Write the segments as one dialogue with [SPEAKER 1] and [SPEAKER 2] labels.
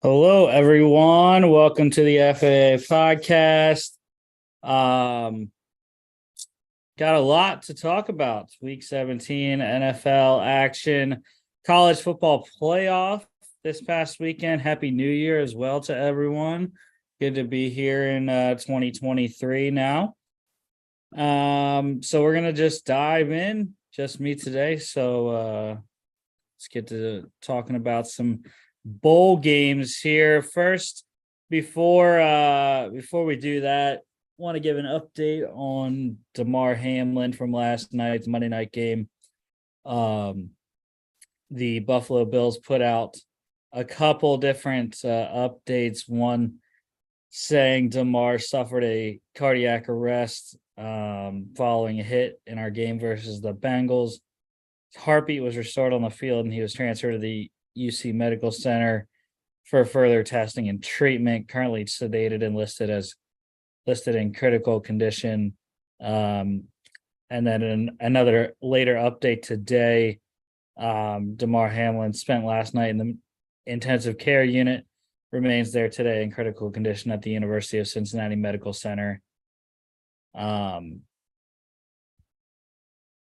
[SPEAKER 1] Hello, everyone. Welcome to the FAA podcast. Um, got a lot to talk about. Week 17 NFL action, college football playoff this past weekend. Happy New Year as well to everyone. Good to be here in 2023 now. So we're gonna just dive in, just me today. So let's get to talking about some bowl games here first. Before we do that, want to give an update on Damar Hamlin from last night's Monday night game. The Buffalo Bills put out a couple different updates. One saying Damar suffered a cardiac arrest following a hit in our game versus the Bengals. His heartbeat was restored on the field, and he was transferred to the UC Medical Center for further testing and treatment. Currently sedated and listed in critical condition. And then in another later update today, Damar Hamlin spent last night in the intensive care unit, remains there today in critical condition at the University of Cincinnati Medical Center.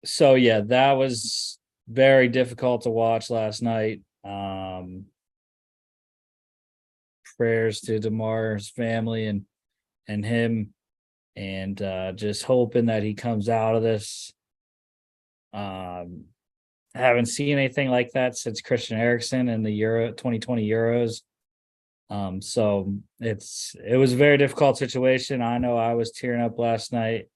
[SPEAKER 1] So yeah, that was very difficult to watch last night. Prayers to Damar's family and him, and just hoping that he comes out of this. Haven't seen anything like that since Christian Eriksen in the Euro 2020 Euros. So it was a very difficult situation. I know I was tearing up last night.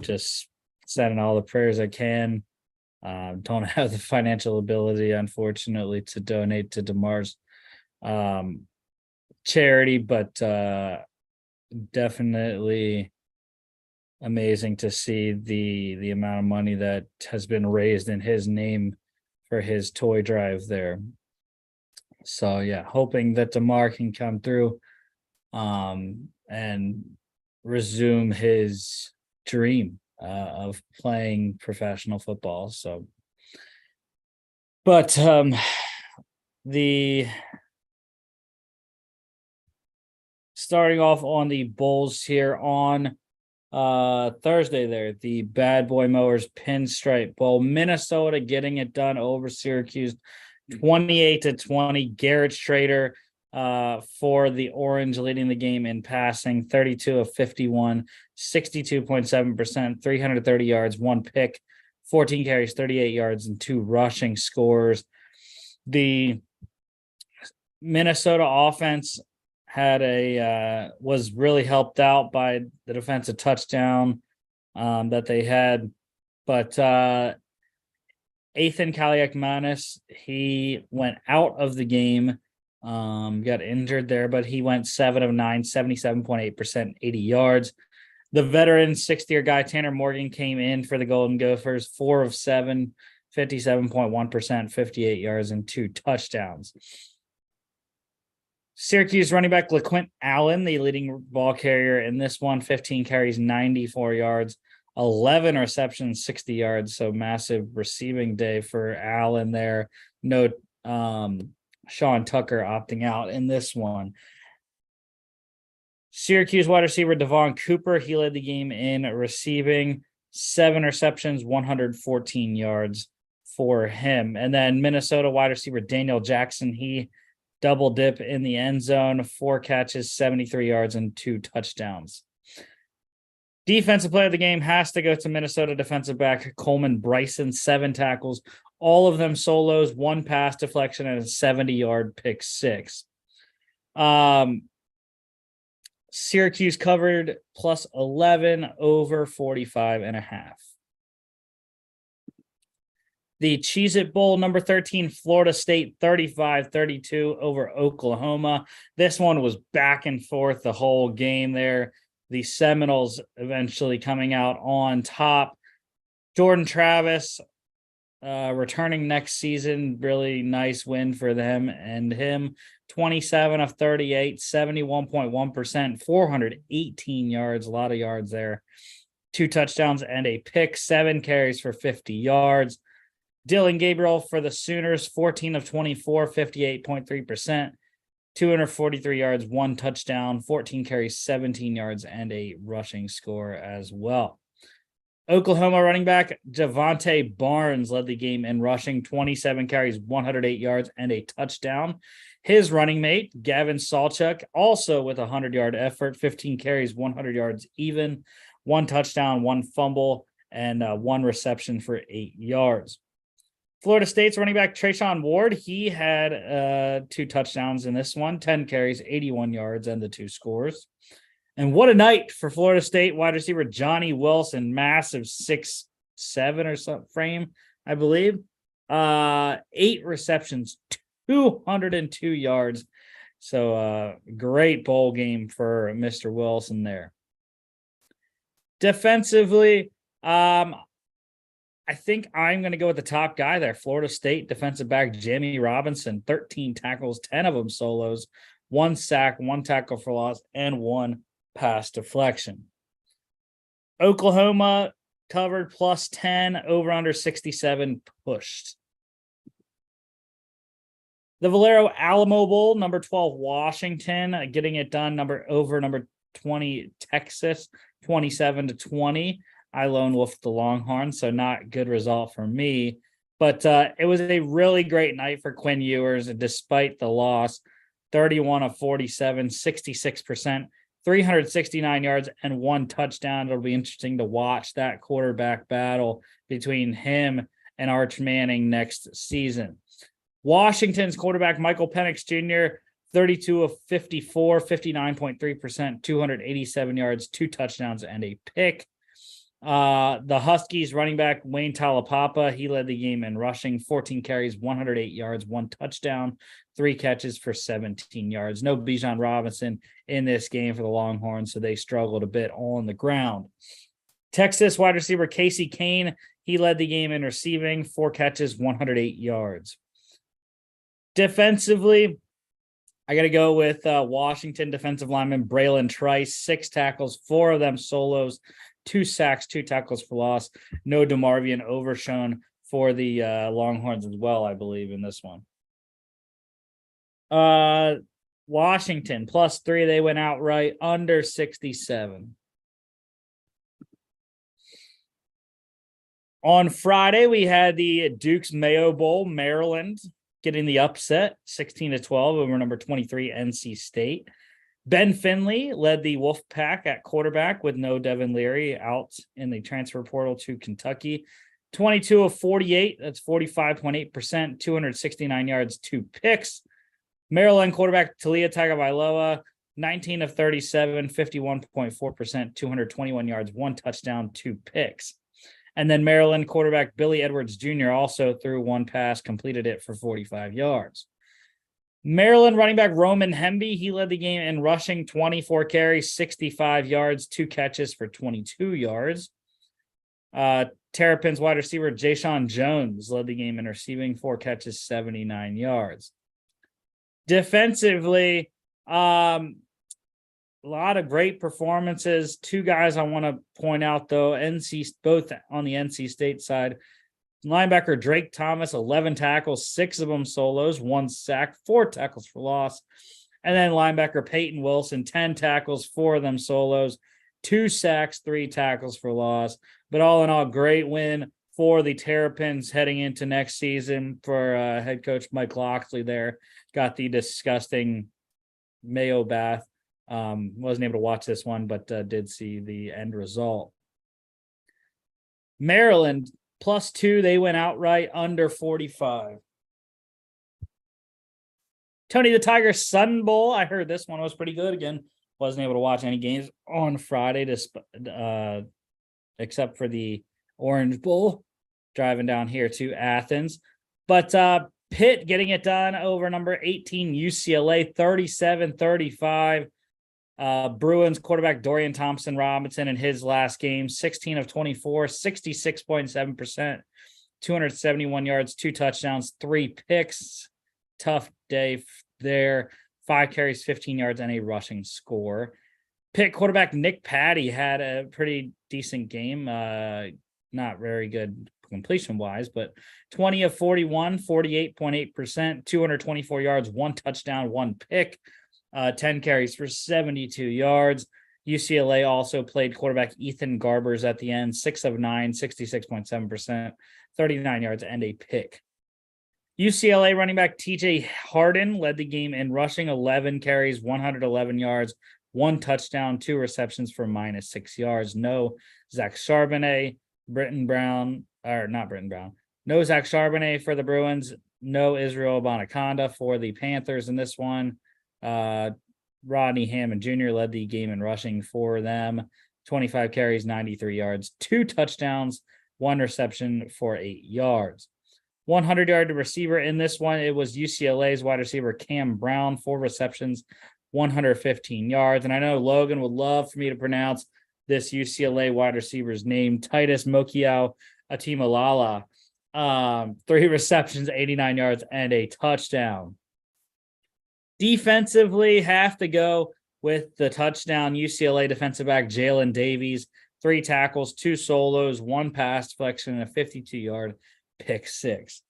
[SPEAKER 1] Just sending all the prayers I can. Don't have the financial ability, unfortunately, to donate to Damar's charity, but definitely amazing to see the amount of money that has been raised in his name for his toy drive there. So yeah, hoping that Damar can come through and resume his dream of playing professional football. So but the starting off on the Bulls here on Thursday there, the Bad Boy Mowers Pinstripe Bowl, Minnesota getting it done over Syracuse 28-20. Garrett Schrader for the Orange leading the game in passing, 32 of 51, 62.7%, 330 yards, one pick, 14 carries, 38 yards, and two rushing scores. The Minnesota offense was really helped out by the defensive touchdown that they had, but Ethan Kaliakmanis, he went out of the game, got injured there, but he went 7 of 9, 77.8%, 80 yards. The veteran 6th-year guy Tanner Morgan came in for the Golden Gophers, 4 of 7, 57.1%, 58 yards, and two touchdowns. Syracuse running back LaQuint Allen, the leading ball carrier in this one, 15 carries, 94 yards, 11 receptions, 60 yards. So massive receiving day for Allen there. No Sean Tucker opting out in this one. Syracuse wide receiver Devon Cooper, he led the game in receiving, 7 receptions, 114 yards for him. And then Minnesota wide receiver Daniel Jackson, he double dip in the end zone, 4 catches, 73 yards, and 2 touchdowns. Defensive player of the game has to go to Minnesota defensive back Coleman Bryson, 7 tackles, all of them solos, 1 pass deflection, and a 70-yard pick six. Syracuse covered plus 11 over 45.5. The Cheez-It Bowl, number 13, Florida State 35-32 over Oklahoma. This one was back and forth the whole game there. The Seminoles eventually coming out on top. Jordan Travis returning next season. Really nice win for them and him. 27 of 38, 71.1%, 418 yards. A lot of yards there. 2 touchdowns and a pick, 7 carries for 50 yards. Dylan Gabriel for the Sooners, 14 of 24, 58.3%, 243 yards, 1 touchdown, 14 carries, 17 yards, and a rushing score as well. Oklahoma running back Javonte Barnes led the game in rushing, 27 carries, 108 yards, and a touchdown. His running mate, Gavin Sawchuk, also with a 100-yard effort, 15 carries, 100 yards even, 1 touchdown, 1 fumble, and 1 reception for 8 yards. Florida State's running back Trayshawn Ward, he had 2 touchdowns in this one, 10 carries, 81 yards, and the 2 scores. And what a night for Florida State wide receiver Johnny Wilson, massive 6'7" or something frame, I believe. 8 receptions, 202 yards. So great bowl game for Mr. Wilson there. Defensively, I think I'm going to go with the top guy there. Florida State defensive back Jimmy Robinson, 13 tackles, 10 of them solos, 1 sack, 1 tackle for loss, and 1 pass deflection. Oklahoma covered plus 10, over under 67 pushed. The Valero Alamo Bowl, number 12 Washington, getting it done. Number 20 Texas, 27-20. I lone wolf the Longhorns, so not good result for me. But it was a really great night for Quinn Ewers, despite the loss. 31 of 47, 66%, 369 yards, and 1 touchdown. It'll be interesting to watch that quarterback battle between him and Arch Manning next season. Washington's quarterback Michael Penix Jr., 32 of 54, 59.3%, 287 yards, 2 touchdowns, and a pick. The Huskies running back Wayne Talapapa, he led the game in rushing, 14 carries, 108 yards, 1 touchdown, 3 catches for 17 yards. No Bijan Robinson in this game for the Longhorns, so they struggled a bit on the ground. Texas wide receiver Casey Kane, he led the game in receiving, 4 catches, 108 yards. Defensively, I got to go with Washington defensive lineman Braylon Trice, 6 tackles, 4 of them solos, 2 sacks, 2 tackles for loss. No DeMarvion Overshown for the Longhorns as well, I believe, in this one. Washington plus 3, they went outright under 67. On Friday, we had the Duke's Mayo Bowl, Maryland getting the upset, 16-12 over number 23 NC State. Ben Finley led the Wolfpack at quarterback with no Devin Leary out in the transfer portal to Kentucky. 22 of 48, that's 45.8%, 269 yards, 2 picks. Maryland quarterback Talia Tagovailoa, 19 of 37, 51.4%, 221 yards, 1 touchdown, 2 picks. And then Maryland quarterback Billy Edwards Jr. also threw 1 pass, completed it for 45 yards. Maryland running back Roman Hemby, he led the game in rushing, 24 carries, 65 yards, 2 catches for 22 yards. Terrapins wide receiver Jayshon Jones led the game in receiving, 4 catches, 79 yards. Defensively, a lot of great performances. 2 guys I want to point out, though, both on the NC State side. Linebacker Drake Thomas, 11 tackles, 6 of them solos, 1 sack, 4 tackles for loss. And then linebacker Peyton Wilson, 10 tackles, 4 of them solos, 2 sacks, 3 tackles for loss. But all in all, great win for the Terrapins heading into next season for head coach Mike Locksley there. Got the disgusting Mayo bath. Wasn't able to watch this one, but did see the end result. Maryland plus 2, they went outright under 45. Tony the Tiger Sun Bowl, I heard this one was pretty good. Again, wasn't able to watch any games on Friday, except for the Orange Bowl, driving down here to Athens. But Pitt getting it done over number 18 UCLA, 37-35. Bruins quarterback Dorian Thompson-Robinson in his last game, 16 of 24, 66.7%, 271 yards, 2 touchdowns, 3 picks. Tough day there. 5 carries, 15 yards, and a rushing score. Pitt quarterback Nick Patty had a pretty decent game. Not very good completion wise, but 20 of 41, 48.8%, 224 yards, 1 touchdown, 1 pick, 10 carries for 72 yards. UCLA also played quarterback Ethan Garbers at the end, 6 of 9, 66.7%, 39 yards, and a pick. UCLA running back TJ Harden led the game in rushing, 11 carries, 111 yards, 1 touchdown, 2 receptions for -6 yards. No Zach Charbonnet, no Zach Charbonnet for the Bruins. No Israel Bonaconda for the Panthers in this one. Rodney Hammond Jr. led the game in rushing for them. 25 carries, 93 yards, 2 touchdowns, 1 reception for 8 yards. 100-yard receiver in this one, it was UCLA's wide receiver Cam Brown, 4 receptions, 115 yards. And I know Logan would love for me to pronounce this UCLA wide receiver's name, Titus Mokiao Atimalala. 3 receptions, 89 yards, and a touchdown. Defensively, have to go with the touchdown UCLA defensive back Jalen Davies. 3 tackles, 2 solos, 1 pass deflection, and a 52-yard pick 6.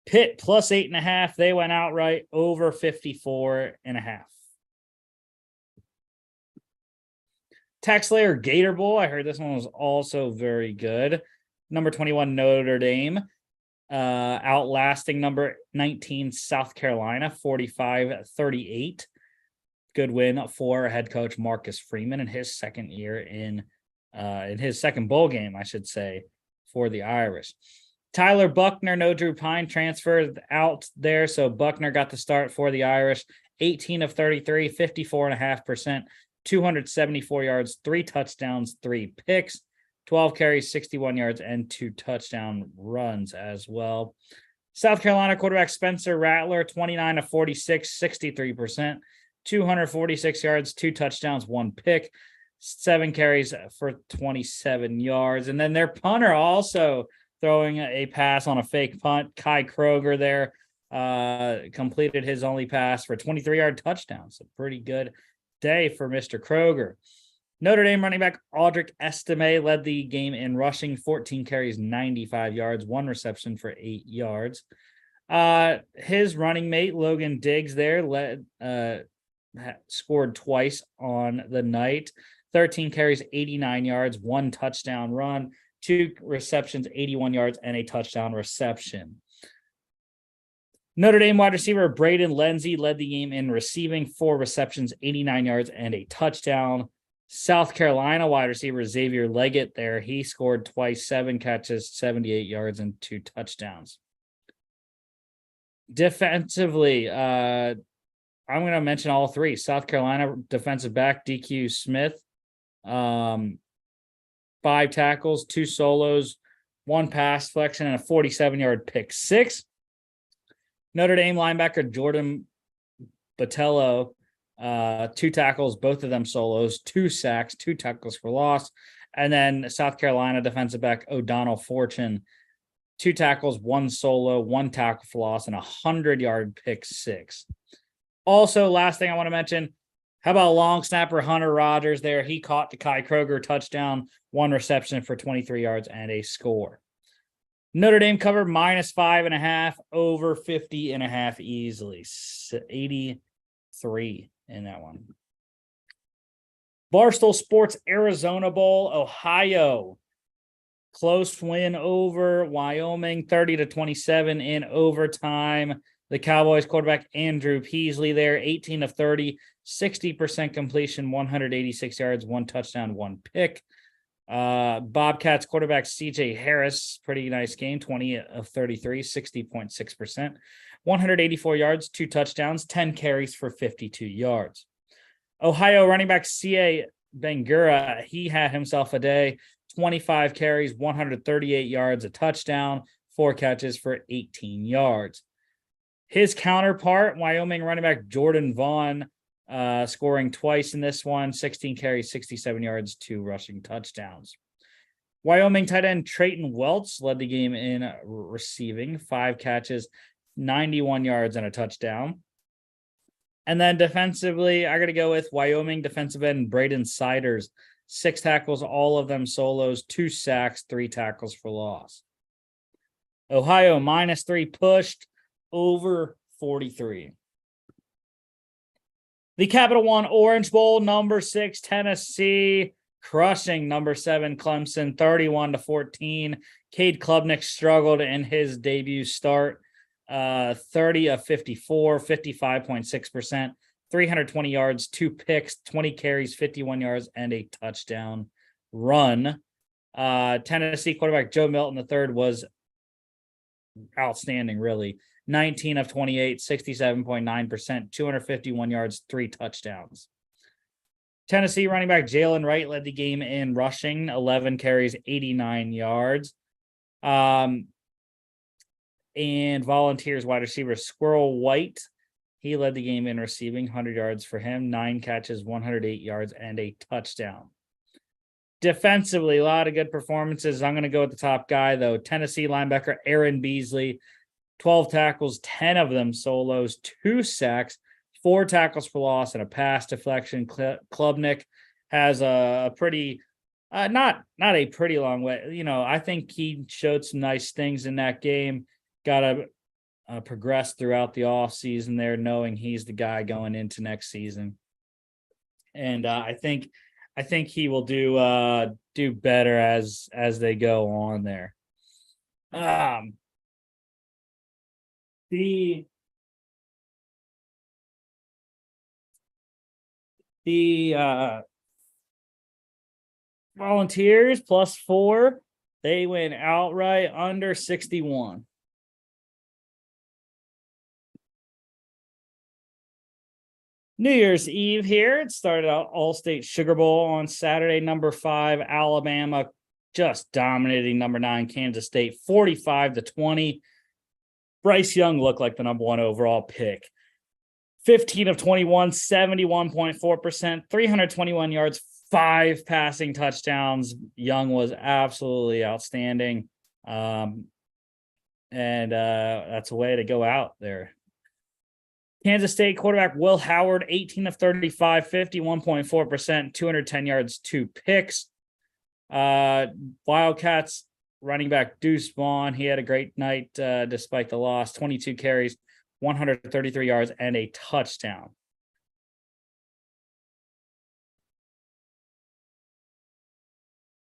[SPEAKER 1] Pitt plus 8.5. They went outright over 54.5. Tax Layer Gator Bowl. I heard this one was also very good. Number 21 Notre Dame outlasting number 19 South Carolina 45-38. Good win for head coach Marcus Freeman in his second year in his second bowl game, I should say, for the Irish. Tyler Buckner, no Drew Pine, transferred out there, so Buckner got the start for the Irish. 18 of 33, 54.5%, 274 yards, 3 touchdowns, 3 picks, 12 carries, 61 yards, and 2 touchdown runs as well. South Carolina quarterback Spencer Rattler, 29 of 46, 63%, 246 yards, 2 touchdowns, 1 pick, 7 carries for 27 yards. And then their punter also throwing a pass on a fake punt. Kai Kroger there completed his only pass for a 23-yard touchdown. So pretty good day for Mr. Kroger. Notre Dame running back Audric Estime led the game in rushing, 14 carries, 95 yards, 1 reception for 8 yards. His running mate, Logan Diggs there, scored twice on the night. 13 carries, 89 yards, 1 touchdown run, 2 receptions, 81 yards, and a touchdown reception. Notre Dame wide receiver Braden Lenzy led the game in receiving, 4 receptions, 89 yards, and a touchdown. South Carolina wide receiver Xavier Leggett there, he scored twice, 7 catches, 78 yards, and 2 touchdowns. Defensively, I'm going to mention all 3. South Carolina defensive back DQ Smith, 5 tackles, 2 solos, 1 pass deflection, and a 47-yard pick 6. Notre Dame linebacker Jordan Botello, 2 tackles, both of them solos, 2 sacks, 2 tackles for loss. And then South Carolina defensive back O'Donnell Fortune, 2 tackles, 1 solo, 1 tackle for loss, and a 100-yard pick 6. Also, last thing I want to mention, how about long snapper Hunter Rogers there? He caught the Kai Kroger touchdown, 1 reception for 23 yards and a score. Notre Dame covered -5.5, over 50.5 easily. 83 in that one. Barstool Sports Arizona Bowl, Ohio. Close win over Wyoming, 30-27 in overtime. The Cowboys quarterback Andrew Peasley there, 18 of 30, 60% completion, 186 yards, 1 touchdown, 1 pick. Bobcats quarterback CJ Harris, pretty nice game, 20 of 33, 60.6%, 184 yards, 2 touchdowns, 10 carries for 52 yards. Ohio running back C.A. Bangura, he had himself a day, 25 carries, 138 yards, a touchdown, 4 catches for 18 yards. His counterpart, Wyoming running back Jordan Vaughn, scoring twice in this one, 16 carries, 67 yards, 2 rushing touchdowns. Wyoming tight end Trayton Welts led the game in receiving, 5 catches, 91 yards, and a touchdown. And then defensively, I got to go with Wyoming defensive end Braden Siders, 6 tackles, all of them solos, 2 sacks, 3 tackles for loss. Ohio -3 pushed over 43. The Capital One Orange Bowl, number 6, Tennessee, crushing number 7, Clemson, 31-14. Cade Klubnik struggled in his debut start, 30 of 54, 55.6%, 320 yards, 2 picks, 20 carries, 51 yards, and a touchdown run. Tennessee quarterback Joe Milton III was outstanding, really. 19 of 28, 67.9%, 251 yards, 3 touchdowns. Tennessee running back Jalen Wright led the game in rushing, 11 carries, 89 yards. And Volunteers wide receiver Squirrel White, he led the game in receiving, 100 yards for him, 9 catches, 108 yards, and a touchdown. Defensively, a lot of good performances. I'm going to go with the top guy, though. Tennessee linebacker Aaron Beasley, 12 tackles, 10 of them solos, 2 sacks, 4 tackles for loss, and a pass deflection. Klubnik has a pretty, not a pretty long way. I think he showed some nice things in that game. Got to progress throughout the offseason there, knowing he's the guy going into next season. And I think he will do better as they go on there. The Volunteers +4, they went outright under 61. New Year's Eve here. It started out All-State Sugar Bowl on Saturday. Number 5, Alabama just dominating number 9, Kansas State, 45-20. Bryce Young looked like the number 1 overall pick. 15 of 21, 71.4%, 321 yards, 5 passing touchdowns. Young was absolutely outstanding. And that's a way to go out there. Kansas State quarterback Will Howard, 18 of 35, 51.4%, 210 yards, 2 picks. Wildcats running back Deuce Vaughn, he had a great night despite the loss. 22 carries, 133 yards, and a touchdown.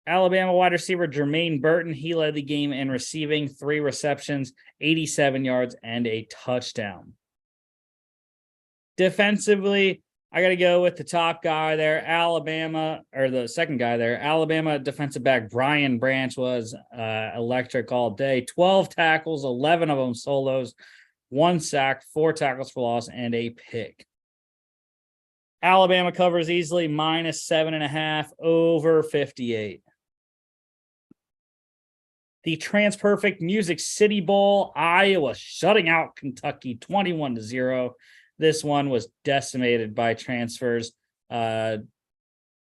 [SPEAKER 1] Alabama wide receiver Jermaine Burton, he led the game in receiving, 3 receptions, 87 yards, and a touchdown. Defensively, I got to go with the top guy there, the second guy there. Alabama defensive back Brian Branch was electric all day. 12 tackles, 11 of them solos, 1 sack, 4 tackles for loss, and a pick. Alabama covers easily, -7.5 over 58. The TransPerfect Music City Bowl, Iowa shutting out Kentucky 21-0. This one was decimated by transfers,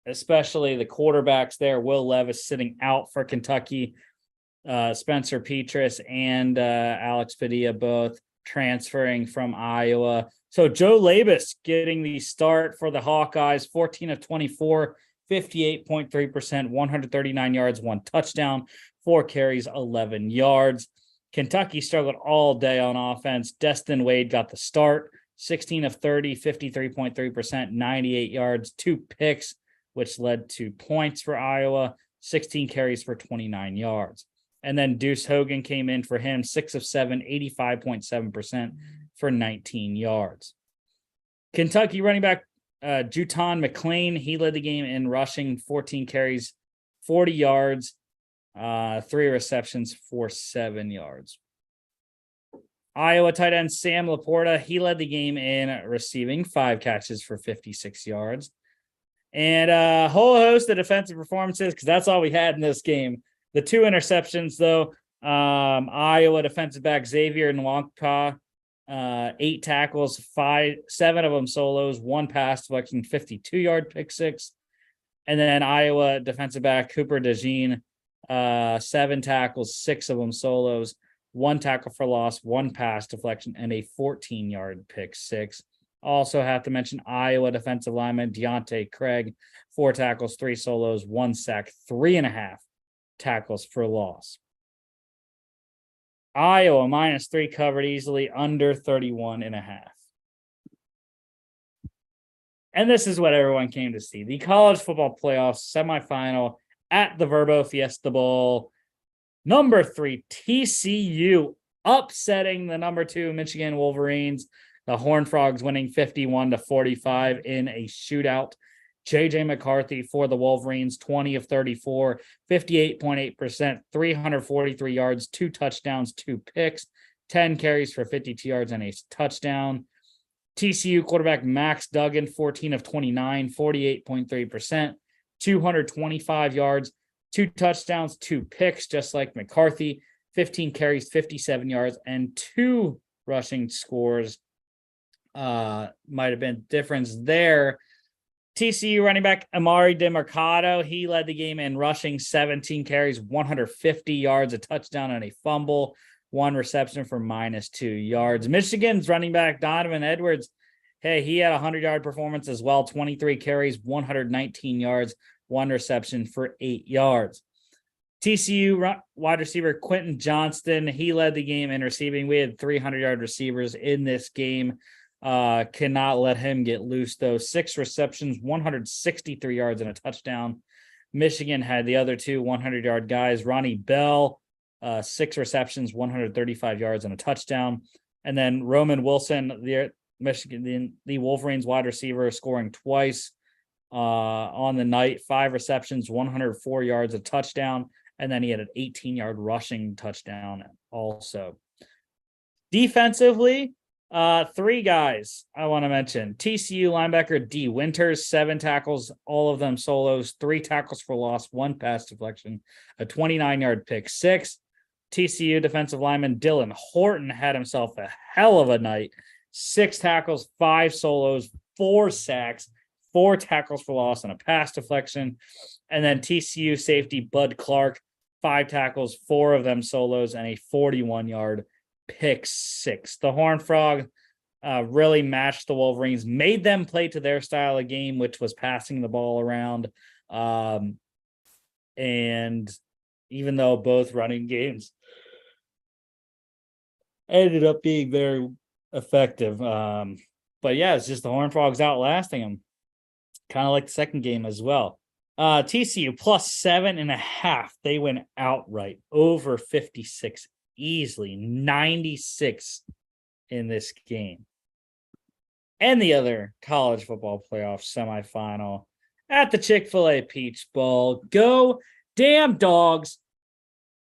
[SPEAKER 1] especially the quarterbacks there. Will Levis sitting out for Kentucky, Spencer Petras and Alex Padilla both transferring from Iowa. So Joe Labus getting the start for the Hawkeyes, 14 of 24, 58.3%, 139 yards, 1 touchdown, 4 carries, 11 yards. Kentucky struggled all day on offense. Destin Wade got the start. 16 of 30, 53.3%, 98 yards, 2 picks, which led to points for Iowa, 16 carries for 29 yards. And then Deuce Hogan came in for him, 6 of 7, 85.7% for 19 yards. Kentucky running back Juton McClain, he led the game in rushing, 14 carries, 40 yards, 3 receptions for 7 yards. Iowa tight end Sam Laporta, he led the game in receiving, 5 catches for 56 yards. And a whole host of defensive performances, because that's all we had in this game. The 2 interceptions, though, Iowa defensive back Xavier Nwankpa, 8 tackles, 7 of them solos, 1 pass deflection, 52-yard pick 6. And then Iowa defensive back Cooper DeJean, 7 tackles, 6 of them solos, 1 tackle for loss, 1 pass deflection, and a 14-yard pick 6. Also have to mention Iowa defensive lineman Deontay Craig, 4 tackles, 3 solos, 1 sack, 3.5 tackles for loss. Iowa -3 covered easily, under 31.5. And this is what everyone came to see. The college football playoffs semifinal at the Verbo Fiesta Bowl. Number 3, TCU upsetting the number 2 Michigan Wolverines. The Horned Frogs winning 51-45 in a shootout. JJ McCarthy for the Wolverines, 20 of 34, 58.8%, 343 yards, 2 touchdowns, 2 picks, 10 carries for 52 yards and a touchdown. TCU quarterback Max Duggan, 14 of 29, 48.3%, 225 yards, 2 touchdowns, 2 picks, just like McCarthy, 15 carries, 57 yards, and 2 rushing scores. Might have been difference there. TCU running back Amari DeMarcado, he led the game in rushing, 17 carries, 150 yards, a touchdown, and a fumble. 1 reception for -2 yards. Michigan's running back Donovan Edwards, hey, he had a 100-yard performance as well, 23 carries, 119 yards, 1 reception for 8 yards. TCU wide receiver Quentin Johnston, he led the game in receiving. We had 300-yard receivers in this game. Cannot let him get loose, though. 6 receptions, 163 yards, and a touchdown. Michigan had the other 2 100-yard guys. Ronnie Bell, 6 receptions, 135 yards, and a touchdown. And then Roman Wilson, the Wolverines wide receiver, scoring twice on the night. 5 receptions, 104 yards, a touchdown. And then he had an 18-yard rushing touchdown also. Defensively, 3 guys I want to mention. TCU linebacker D. Winters, 7 tackles, all of them solos, 3 tackles for loss, 1 pass deflection, a 29-yard pick 6. TCU defensive lineman Dylan Horton had himself a hell of a night. 6 tackles, 5 solos, 4 sacks, 4 tackles for loss, and a pass deflection. And then TCU safety Bud Clark, 5 tackles, 4 of them solos, and a 41-yard pick 6. The Horned Frog really matched the Wolverines, made them play to their style of game, which was passing the ball around. And even though both running games ended up being very effective. But yeah, it's just the Horned Frogs outlasting them. Kind of like the second game as well. TCU +7.5. They went outright over 56 easily, 96 in this game. And the other college football playoff semifinal at the Chick-fil-A Peach Bowl. Go damn dogs.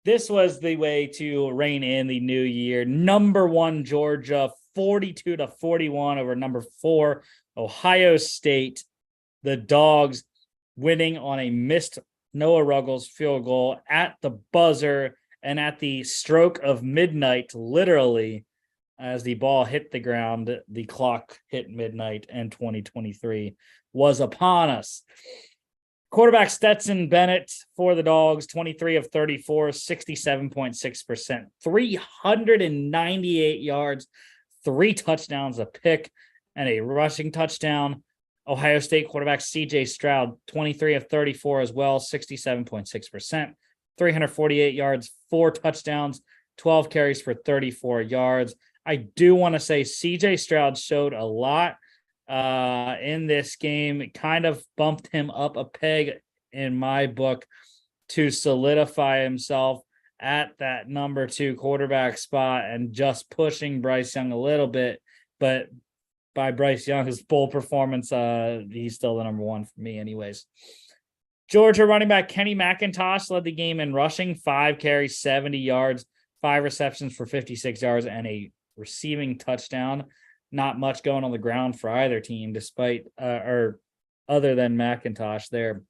[SPEAKER 1] This was the way to rein in the new year. Number 1 Georgia, 42-41 over number 4 Ohio State. The Dogs winning on a missed Noah Ruggles field goal at the buzzer and at the stroke of midnight, literally, as the ball hit the ground. The clock hit midnight, and 2023 was upon us. Quarterback Stetson Bennett for the Dogs, 23 of 34, 67.6%, 398 yards, 3 touchdowns, a pick, and a rushing touchdown. Ohio State quarterback CJ Stroud, 23 of 34 as well, 67.6%, 348 yards, 4 touchdowns, 12 carries for 34 yards. I do want to say CJ Stroud showed a lot in this game. It kind of bumped him up a peg in my book to solidify himself at that number 2 quarterback spot and just pushing Bryce Young a little bit. But by Bryce Young's bowl performance, he's still the number 1 for me anyways. Georgia running back Kenny McIntosh led the game in rushing, 5 carries, 70 yards, 5 receptions for 56 yards, and a receiving touchdown. Not much going on the ground for either team, despite or other than McIntosh there.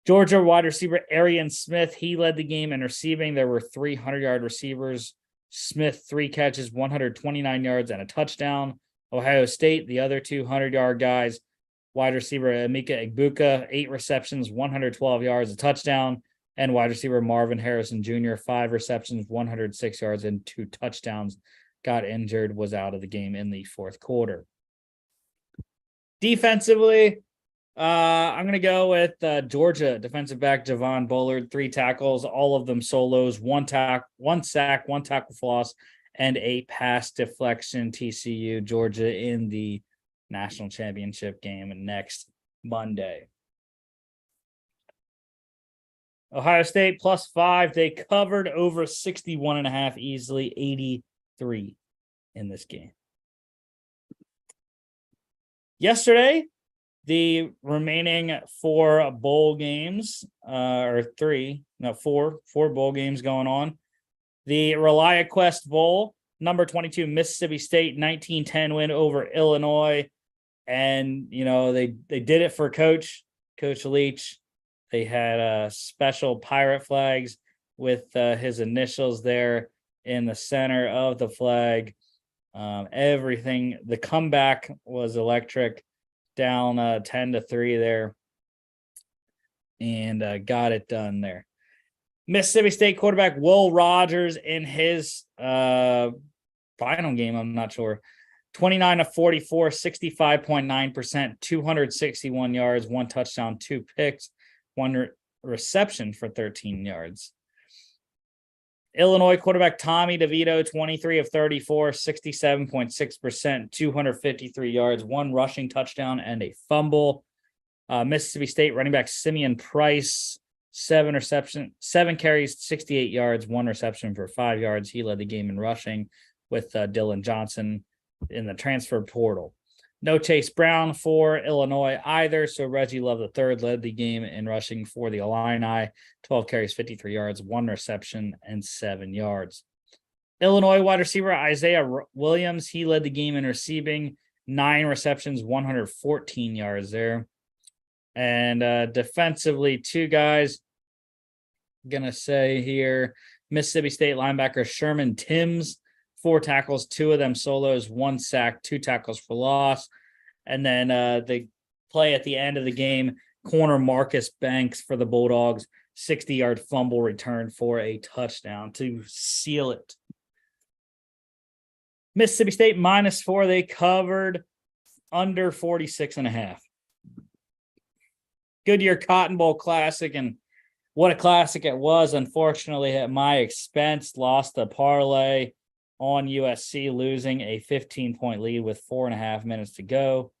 [SPEAKER 1] Georgia wide receiver Arian Smith, he led the game in receiving. There were 300-yard receivers. Smith, 3 catches, 129 yards, and a touchdown. Ohio State, the other 200-yard guys, wide receiver Emeka Egbuka, 8 receptions, 112 yards, a touchdown. And wide receiver Marvin Harrison Jr., 5 receptions, 106 yards, and 2 touchdowns. got injured, was out of the game in the fourth quarter. Defensively, I'm going to go with Georgia defensive back Javon Bullard, 3 tackles, all of them solos, 1 sack, 1 tackle for loss, and a pass deflection. TCU, Georgia in the national championship game next Monday. Ohio State +5. They covered over 61.5 easily, 83 in this game. Yesterday, the remaining 4 bowl games, four bowl games going on. The ReliaQuest Bowl, number 22, Mississippi State, 19-10 win over Illinois. And, they did it for Coach Leach. They had special pirate flags with his initials there in the center of the flag. Everything, the comeback was electric, down 10-3 there, and got it done there. Mississippi State quarterback Will Rogers in his final game, I'm not sure, 29-44, 65.9%, 261 yards, 1 touchdown, 2 picks, 1 reception for 13 yards. Illinois quarterback Tommy DeVito, 23 of 34, 67.6%, 253 yards, 1 rushing touchdown, and a fumble. Mississippi State running back Simeon Price, 7 carries, 68 yards, 1 reception for 5 yards. He led the game in rushing with Dylan Johnson in the transfer portal. No Chase Brown for Illinois either, so Reggie Love III led the game in rushing for the Illini, 12 carries, 53 yards, 1 reception, and 7 yards. Illinois wide receiver Isaiah Williams, he led the game in receiving, 9 receptions, 114 yards there. And defensively, 2 guys, I'm going to say here, Mississippi State linebacker Sherman Timms, 4 tackles, 2 of them solos, 1 sack, 2 tackles for loss. And then the play at the end of the game, corner Marcus Banks for the Bulldogs, 60-yard fumble return for a touchdown to seal it. Mississippi State -4. They covered under 46.5. Goodyear Cotton Bowl Classic, and what a classic it was. Unfortunately, at my expense, lost the parlay on USC, losing a 15-point lead with 4.5 minutes to go.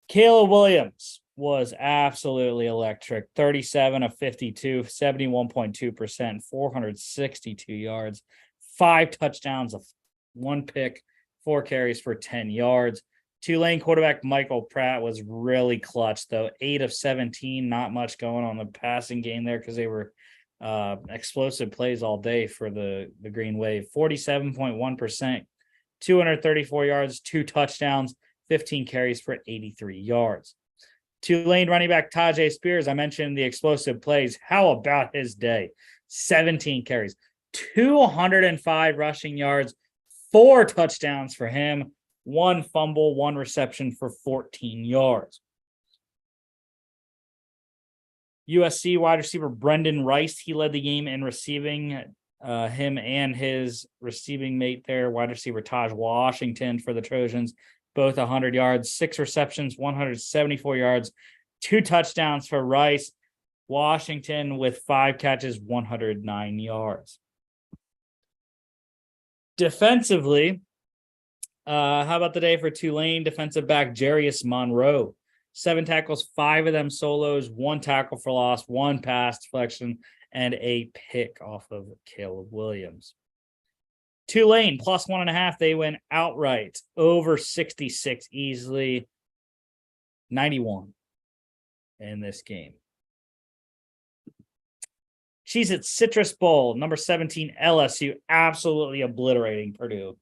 [SPEAKER 1] Caleb Williams was absolutely electric. 37 of 52, 71.2%, 462 yards, 5 touchdowns, 1 pick, 4 carries for 10 yards. Tulane quarterback Michael Pratt was really clutch, though. 8 of 17, not much going on the passing game there because they were explosive plays all day for the Green Wave. 47.1%, 234 yards, 2 touchdowns, 15 carries for 83 yards. Tulane running back Tajay Spears, I mentioned the explosive plays. How about his day? 17 carries, 205 rushing yards, 4 touchdowns for him, 1 fumble, 1 reception for 14 yards. USC wide receiver Brendan Rice, he led the game in receiving. Him and his receiving mate there, wide receiver Taj Washington for the Trojans, both 100 yards, 6 receptions, 174 yards, 2 touchdowns for Rice. Washington with 5 catches, 109 yards. Defensively, how about the day for Tulane? Defensive back Jarius Monroe, 7 tackles, 5 of them solos, 1 tackle for loss, 1 pass deflection, and a pick off of Caleb Williams. Tulane +1.5. They win outright over 66 easily, 91 in this game. Cheez-It Citrus Bowl, number 17, LSU, absolutely obliterating Purdue.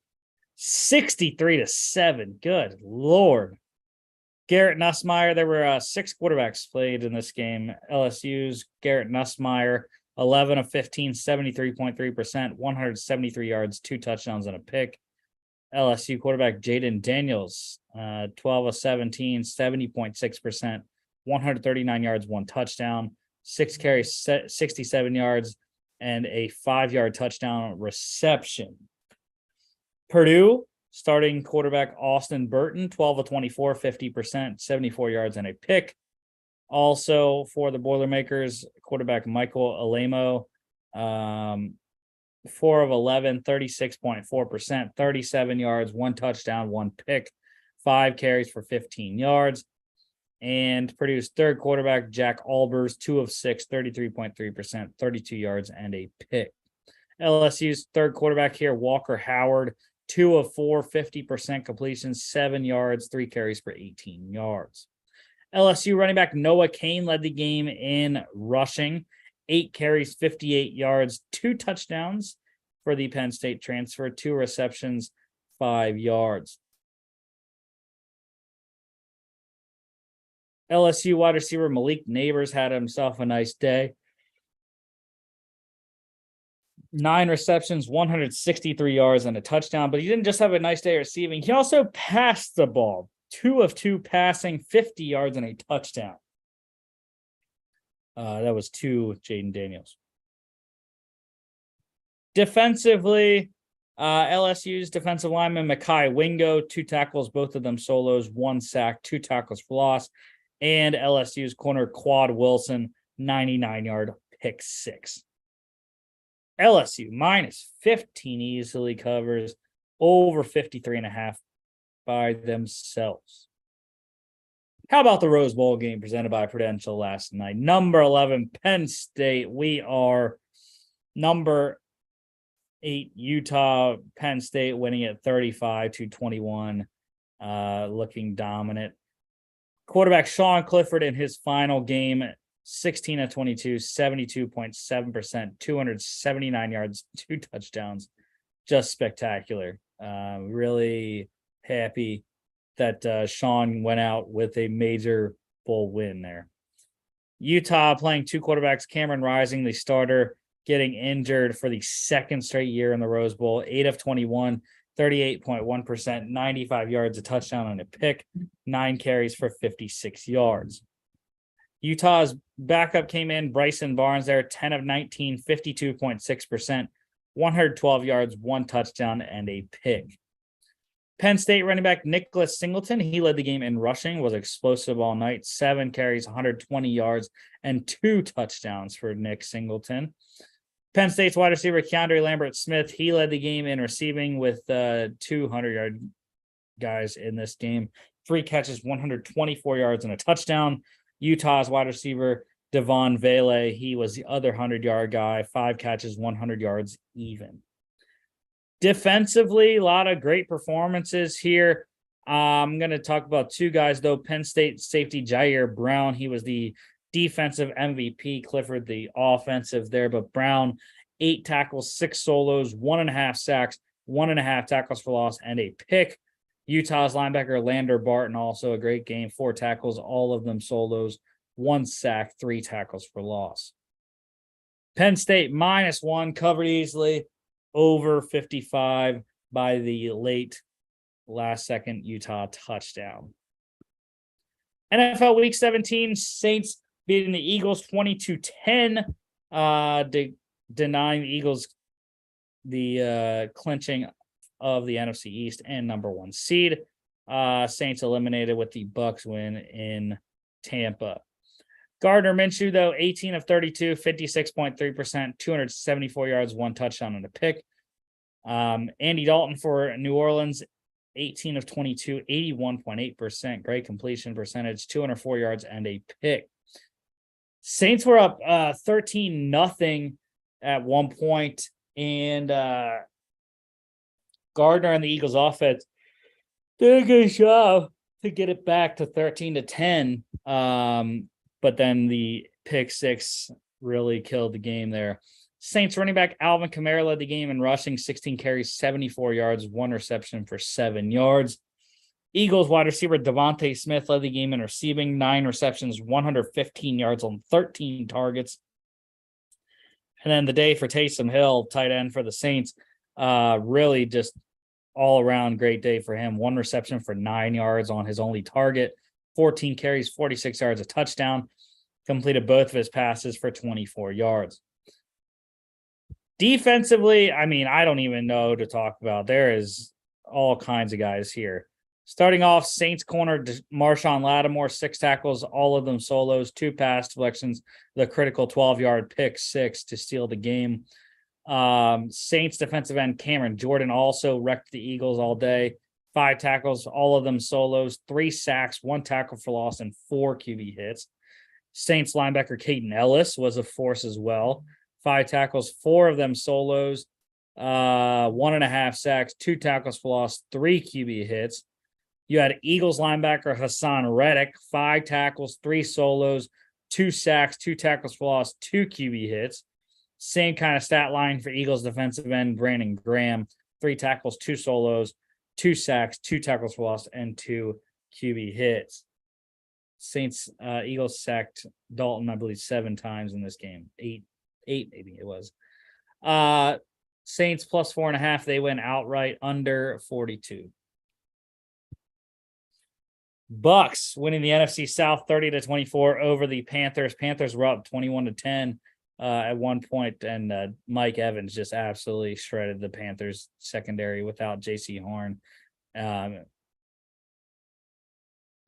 [SPEAKER 1] 63-7. Good Lord. Garrett Nussmeier, there were 6 quarterbacks played in this game. LSU's Garrett Nussmeier, 11 of 15, 73.3%, 173 yards, 2 touchdowns, and a pick. LSU quarterback Jaden Daniels, 12 of 17, 70.6%, 139 yards, 1 touchdown, 6 carries, 67 yards, and a 5-yard touchdown reception. Purdue, starting quarterback Austin Burton, 12 of 24, 50%, 74 yards and a pick. Also for the Boilermakers, quarterback Michael Alamo, 4 of 11, 36.4%, 37 yards, 1 touchdown, 1 pick, 5 carries for 15 yards. And Purdue's third quarterback, Jack Albers, 2 of 6, 33.3%, 32 yards and a pick. LSU's third quarterback here, Walker Howard, 2 of 4, 50% completion, 7 yards, 3 carries for 18 yards. LSU running back Noah Cain led the game in rushing, 8 carries, 58 yards, 2 touchdowns for the Penn State transfer, 2 receptions, 5 yards. LSU wide receiver Malik Neighbors had himself a nice day. 9 receptions, 163 yards, and a touchdown. But he didn't just have a nice day receiving. He also passed the ball. 2 of 2 passing, 50 yards, and a touchdown. That was 2 with Jaden Daniels. Defensively, LSU's defensive lineman Mekhi Wingo, 2 tackles, both of them solos, 1 sack, 2 tackles for loss. And LSU's corner Quad Wilson, 99-yard pick 6. LSU minus 15 easily covers over 53.5 by themselves. How about the Rose Bowl game presented by Prudential last night? Number 11, Penn State. We are number 8, Utah. Penn State winning at 35-21, looking dominant. Quarterback Sean Clifford in his final game, 16 of 22, 72.7%, 279 yards, 2 touchdowns. Just spectacular. Really happy that Sean went out with a major bowl win there. Utah playing 2 quarterbacks, Cameron Rising, the starter, getting injured for the 2nd straight year in the Rose Bowl, 8 of 21, 38.1%, 95 yards, a touchdown and a pick, 9 carries for 56 yards. Utah's backup came in, Bryson Barnes there, 10 of 19, 52.6%, 112 yards, 1 touchdown, and a pick. Penn State running back Nicholas Singleton, he led the game in rushing, was explosive all night, 7 carries, 120 yards, and 2 touchdowns for Nick Singleton. Penn State's wide receiver Keandre Lambert-Smith, he led the game in receiving with 200-yard guys in this game. 3 catches, 124 yards, and a touchdown. Utah's wide receiver Devon Vele, he was the other 100-yard guy, 5 catches, 100 yards even. Defensively, a lot of great performances here. I'm going to talk about 2 guys, though. Penn State safety Jair Brown, he was the defensive MVP. Clifford, the offensive there. But Brown, 8 tackles, 6 solos, 1.5 sacks, 1.5 tackles for loss, and a pick. Utah's linebacker Lander Barton, also a great game. 4 tackles, all of them solos, 1 sack, 3 tackles for loss. Penn State -1, covered easily, over 55 by the last-second Utah touchdown. NFL Week 17, Saints beating the Eagles 20-10, denying the Eagles the clinching of the NFC East and number 1 seed. Saints eliminated with the Bucks win in Tampa. Gardner Minshew, though, 18 of 32, 56.3%, 274 yards, 1 touchdown and a pick. Andy Dalton for New Orleans, 18 of 22, 81.8%, great completion percentage, 204 yards and a pick. Saints were up 13-0 at one point, and Gardner and the Eagles offense did a good job to get it back to 13-10. But then the pick 6 really killed the game there. Saints running back Alvin Kamara led the game in rushing, 16 carries, 74 yards, 1 reception for 7 yards. Eagles wide receiver Devontae Smith led the game in receiving, 9 receptions, 115 yards on 13 targets. And then the day for Taysom Hill, tight end for the Saints, really just all-around great day for him. 1 reception for 9 yards on his only target, 14 carries, 46 yards, a touchdown. Completed both of his passes for 24 yards. Defensively, I mean, I don't even know to talk about. There is all kinds of guys here. Starting off, Saints corner Marshawn Lattimore, 6 tackles, all of them solos, 2 pass deflections, the critical 12-yard pick 6 to steal the game. Saints defensive end Cameron Jordan also wrecked the Eagles all day. 5 tackles, all of them solos, 3 sacks, 1 tackle for loss, and 4 QB hits. Saints linebacker Caden Ellis was a force as well. 5 tackles, 4 of them solos, 1.5 sacks, 2 tackles for loss, 3 QB hits. You had Eagles linebacker Hassan Reddick, 5 tackles, 3 solos, 2 sacks, 2 tackles for loss, 2 QB hits. Same kind of stat line for Eagles defensive end Brandon Graham, 3 tackles, 2 solos, 2 sacks, 2 tackles for loss, and 2 QB hits. Saints Eagles sacked Dalton, I believe, 7 times in this game. 8 maybe it was. Saints plus 4.5. They went outright under 42. Bucks winning the NFC South 30-24 over the Panthers. Panthers were up 21-10 at one point, and Mike Evans just absolutely shredded the Panthers secondary without J.C. Horn.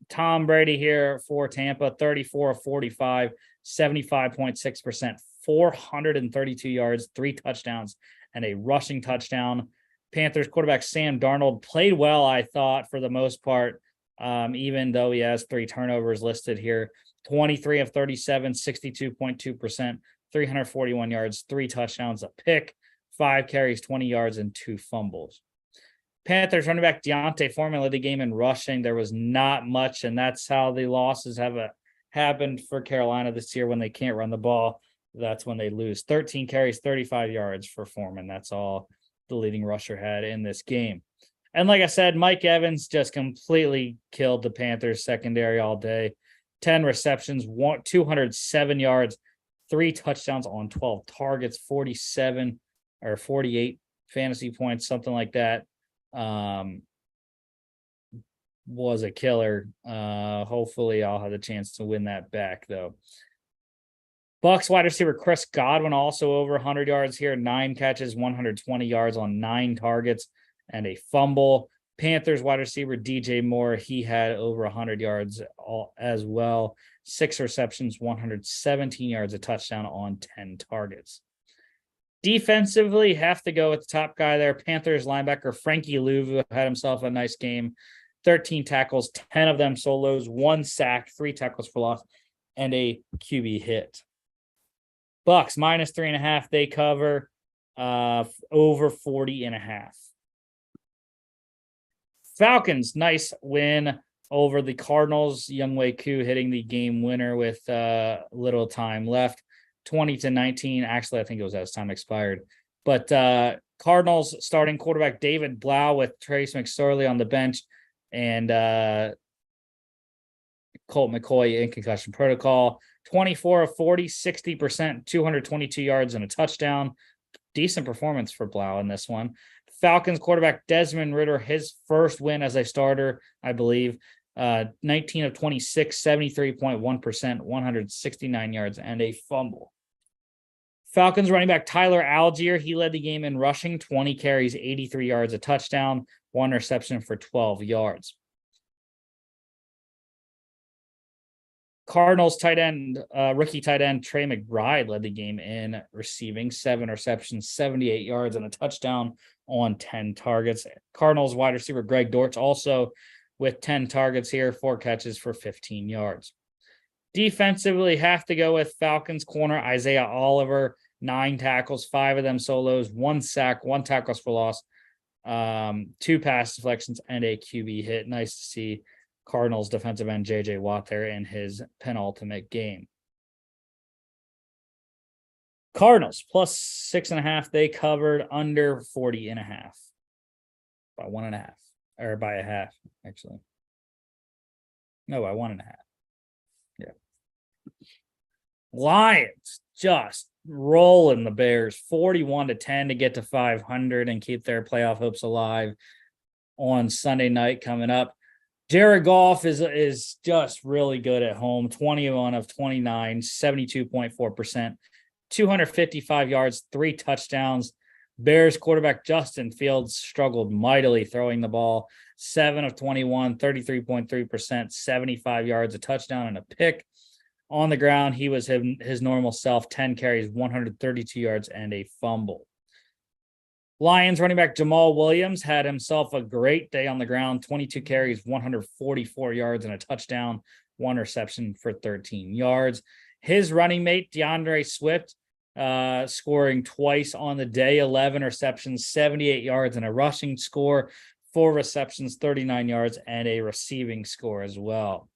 [SPEAKER 1] Tom Brady here for Tampa, 34 of 45, 75.6%, 432 yards, 3 touchdowns, and a rushing touchdown. Panthers quarterback Sam Darnold played well, I thought, for the most part. Even though he has 3 turnovers listed here, 23 of 37, 62.2%, 341 yards, 3 touchdowns, a pick, 5 carries, 20 yards, and 2 fumbles. Panthers running back Deontay Foreman led the game in rushing. There was not much, and that's how the losses have happened for Carolina this year. When they can't run the ball, that's when they lose. 13 carries, 35 yards for Foreman. That's all the leading rusher had in this game. And like I said, Mike Evans just completely killed the Panthers secondary all day. 10 receptions, 207 yards, 3 touchdowns on 12 targets, 47 or 48 fantasy points, something like that. Was a killer. Hopefully I'll have the chance to win that back, though. Bucks wide receiver Chris Godwin also over 100 yards here, 9 catches, 120 yards on 9 targets, and a fumble. Panthers wide receiver DJ Moore, he had over 100 yards as well. 6 receptions, 117 yards, a touchdown on 10 targets. Defensively, have to go with the top guy there. Panthers linebacker Frankie Louvu had himself a nice game. 13 tackles, 10 of them solos, 1 sack, 3 tackles for loss, and a QB hit. Bucks minus 3.5. They cover over 40.5. Falcons, nice win over the Cardinals. Younghoe Koo hitting the game winner with little time left. 20-19. Actually, I think it was as time expired. But Cardinals starting quarterback David Blau with Trace McSorley on the bench, and Colt McCoy in concussion protocol. 24 of 40, 60%, 222 yards and a touchdown. Decent performance for Blau in this one. Falcons quarterback Desmond Ridder, his first win as a starter, I believe. 19 of 26, 73.1%, 169 yards, and a fumble. Falcons running back Tyler Algier, he led the game in rushing, 20 carries, 83 yards, a touchdown, 1 reception for 12 yards. Cardinals rookie tight end Trey McBride led the game in receiving, 7 receptions, 78 yards, and a touchdown on 10 targets. Cardinals wide receiver Greg Dortch also with 10 targets here, 4 catches for 15 yards. Defensively, have to go with Falcons corner Isaiah Oliver, 9 tackles, 5 of them solos, 1 sack, 1 tackles for loss, 2 pass deflections, and a QB hit. Nice to see Cardinals defensive end J.J. Watt there in his penultimate game. Cardinals plus 6.5. They covered under 40.5 by 1.5, or by a half, actually. No, by 1.5. Yeah. Lions just rolling the Bears 41-10 to get to 500 and keep their playoff hopes alive on Sunday night coming up. Jared Goff is just really good at home. 21 of 29, 72.4%, 255 yards, 3 touchdowns. Bears quarterback Justin Fields struggled mightily throwing the ball. 7 of 21, 33.3%, 75 yards, a touchdown, and a pick. On the ground, he was his normal self, 10 carries, 132 yards, and a fumble. Lions running back Jamal Williams had himself a great day on the ground, 22 carries, 144 yards, and a touchdown, 1 reception for 13 yards. His running mate, DeAndre Swift, scoring twice on the day, 11 receptions, 78 yards, and a rushing score, 4 receptions, 39 yards, and a receiving score as well.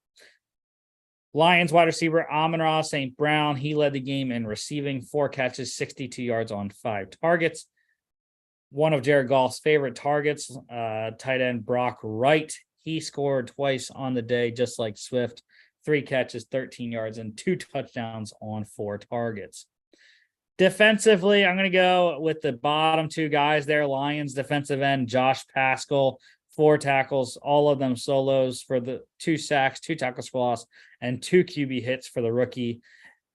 [SPEAKER 1] Lions wide receiver Amon-Ra St. Brown, he led the game in receiving, 4 catches, 62 yards on 5 targets. One of Jared Goff's favorite targets, tight end Brock Wright, he scored twice on the day, just like Swift, 3 catches, 13 yards, and 2 touchdowns on 4 targets. Defensively, I'm going to go with the bottom 2 guys there. Lions defensive end Josh Paschal, 4 tackles, all of them solos for the 2 sacks, 2 tackles for loss, and 2 QB hits for the rookie.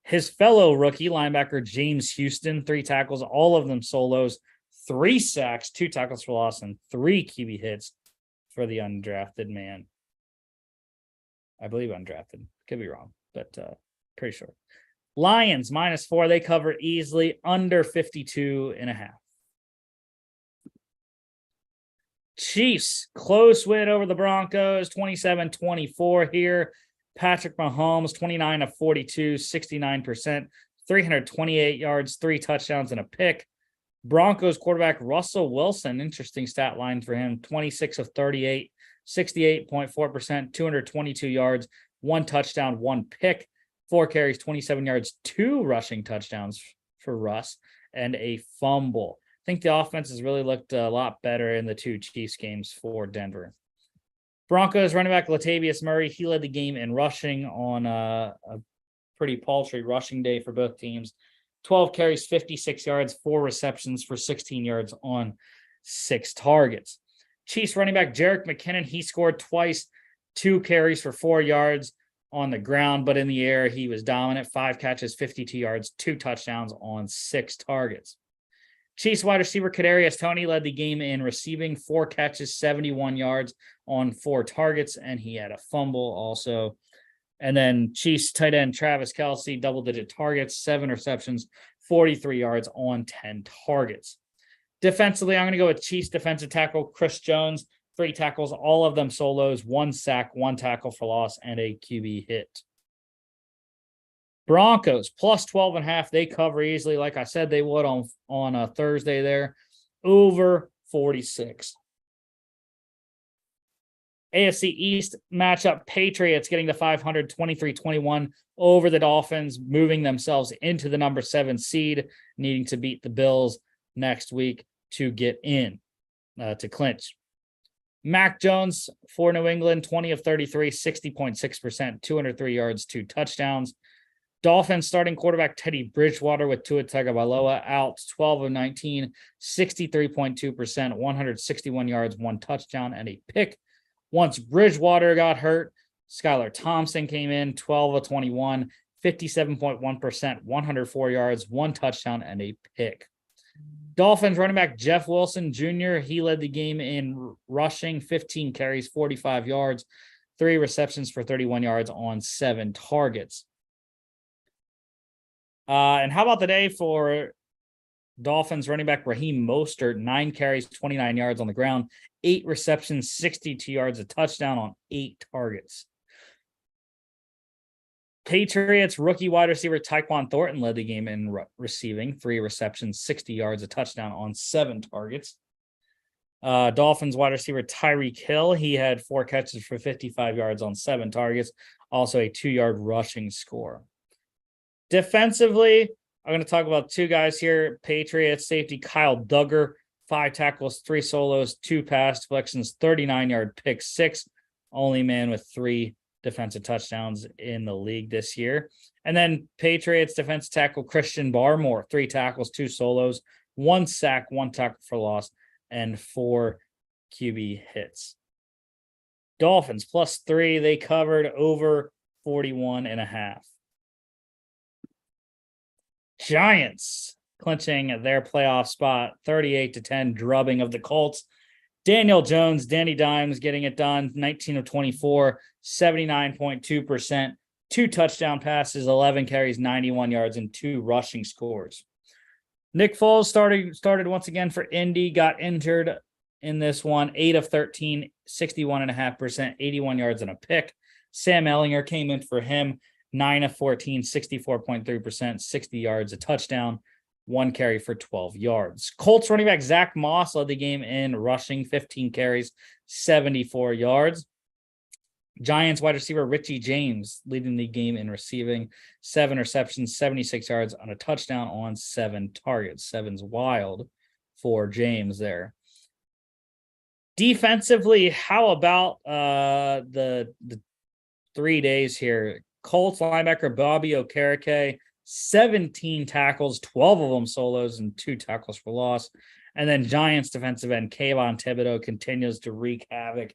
[SPEAKER 1] His fellow rookie linebacker James Houston, 3 tackles, all of them solos, 3 sacks, 2 tackles for loss, and 3 QB hits for the undrafted man. I believe undrafted. Could be wrong, but pretty sure. Lions -4. They cover easily, under 52.5. Chiefs, close win over the Broncos, 27-24 here. Patrick Mahomes, 29 of 42, 69%, 328 yards, 3 touchdowns, and a pick. Broncos quarterback Russell Wilson, interesting stat line for him, 26 of 38, 68.4%, 222 yards, 1 touchdown, 1 pick, 4 carries, 27 yards, 2 rushing touchdowns for Russ, and a fumble. I think the offense has really looked a lot better in the 2 Chiefs games for Denver. Broncos running back Latavius Murray, he led the game in rushing on a pretty paltry rushing day for both teams. 12 carries, 56 yards, 4 receptions for 16 yards on 6 targets. Chiefs running back Jerick McKinnon, he scored twice, 2 carries for 4 yards on the ground, but in the air, he was dominant. 5 catches, 52 yards, 2 touchdowns on 6 targets. Chiefs wide receiver Kadarius Toney led the game in receiving, 4 catches, 71 yards on 4 targets, and he had a fumble also. And then Chiefs tight end Travis Kelce, double-digit targets, 7 receptions, 43 yards on 10 targets. Defensively, I'm going to go with Chiefs defensive tackle Chris Jones, 3 tackles, all of them solos, 1 sack, 1 tackle for loss, and a QB hit. Broncos +12.5. They cover easily, like I said they would on a Thursday there, over 46. AFC East matchup, Patriots getting to 500, 23-21 over the Dolphins, moving themselves into the number 7 seed, needing to beat the Bills next week to get in, to clinch. Mac Jones for New England, 20 of 33, 60.6%, 203 yards, 2 touchdowns. Dolphins starting quarterback Teddy Bridgewater with Tua Tagovailoa out, 12 of 19, 63.2%, 161 yards, 1 touchdown, and a pick. Once Bridgewater got hurt, Skylar Thompson came in, 12 of 21, 57.1%, 104 yards, 1 touchdown, and a pick. Dolphins running back Jeff Wilson Jr., he led the game in rushing, 15 carries, 45 yards, 3 receptions for 31 yards on 7 targets. And how about the day for Dolphins running back Raheem Mostert, 9 carries, 29 yards on the ground, 8 receptions, 62 yards, a touchdown on 8 targets. Patriots rookie wide receiver Tyquan Thornton led the game in receiving, 3 receptions, 60 yards, a touchdown on 7 targets. Dolphins wide receiver Tyreek Hill, he had 4 catches for 55 yards on 7 targets, also a 2-yard rushing score. Defensively, I'm going to talk about 2 guys here. Patriots safety Kyle Duggar, 5 tackles, 3 solos, 2 pass deflections, 39-yard pick 6. Only man with 3 defensive touchdowns in the league this year. And then Patriots defensive tackle Christian Barmore, 3 tackles, 2 solos, 1 sack, 1 tackle for loss, and 4 QB hits. Dolphins +3. They covered over 41.5. Giants clinching their playoff spot, 38-10 drubbing of the Colts. Daniel Jones, Danny Dimes getting it done, 19 of 24, 79.2%, 2 touchdown passes, 11 carries, 91 yards, and 2 rushing scores. Nick Foles started once again for Indy, got injured in this one, 8 of 13, 61.5%, 81 yards and a pick. Sam Ehlinger came in for him, 9 of 14, 64.3%, 60 yards, a touchdown, 1 carry for 12 yards. Colts running back Zach Moss led the game in rushing, 15 carries, 74 yards. Giants wide receiver Richie James leading the game in receiving, 7 receptions, 76 yards on a touchdown on 7 targets. 7's wild for James there. Defensively, how about the 3 days here? Colts linebacker Bobby Okereke, 17 tackles, 12 of them solos, and 2 tackles for loss. And then Giants defensive end Kayvon Thibodeau continues to wreak havoc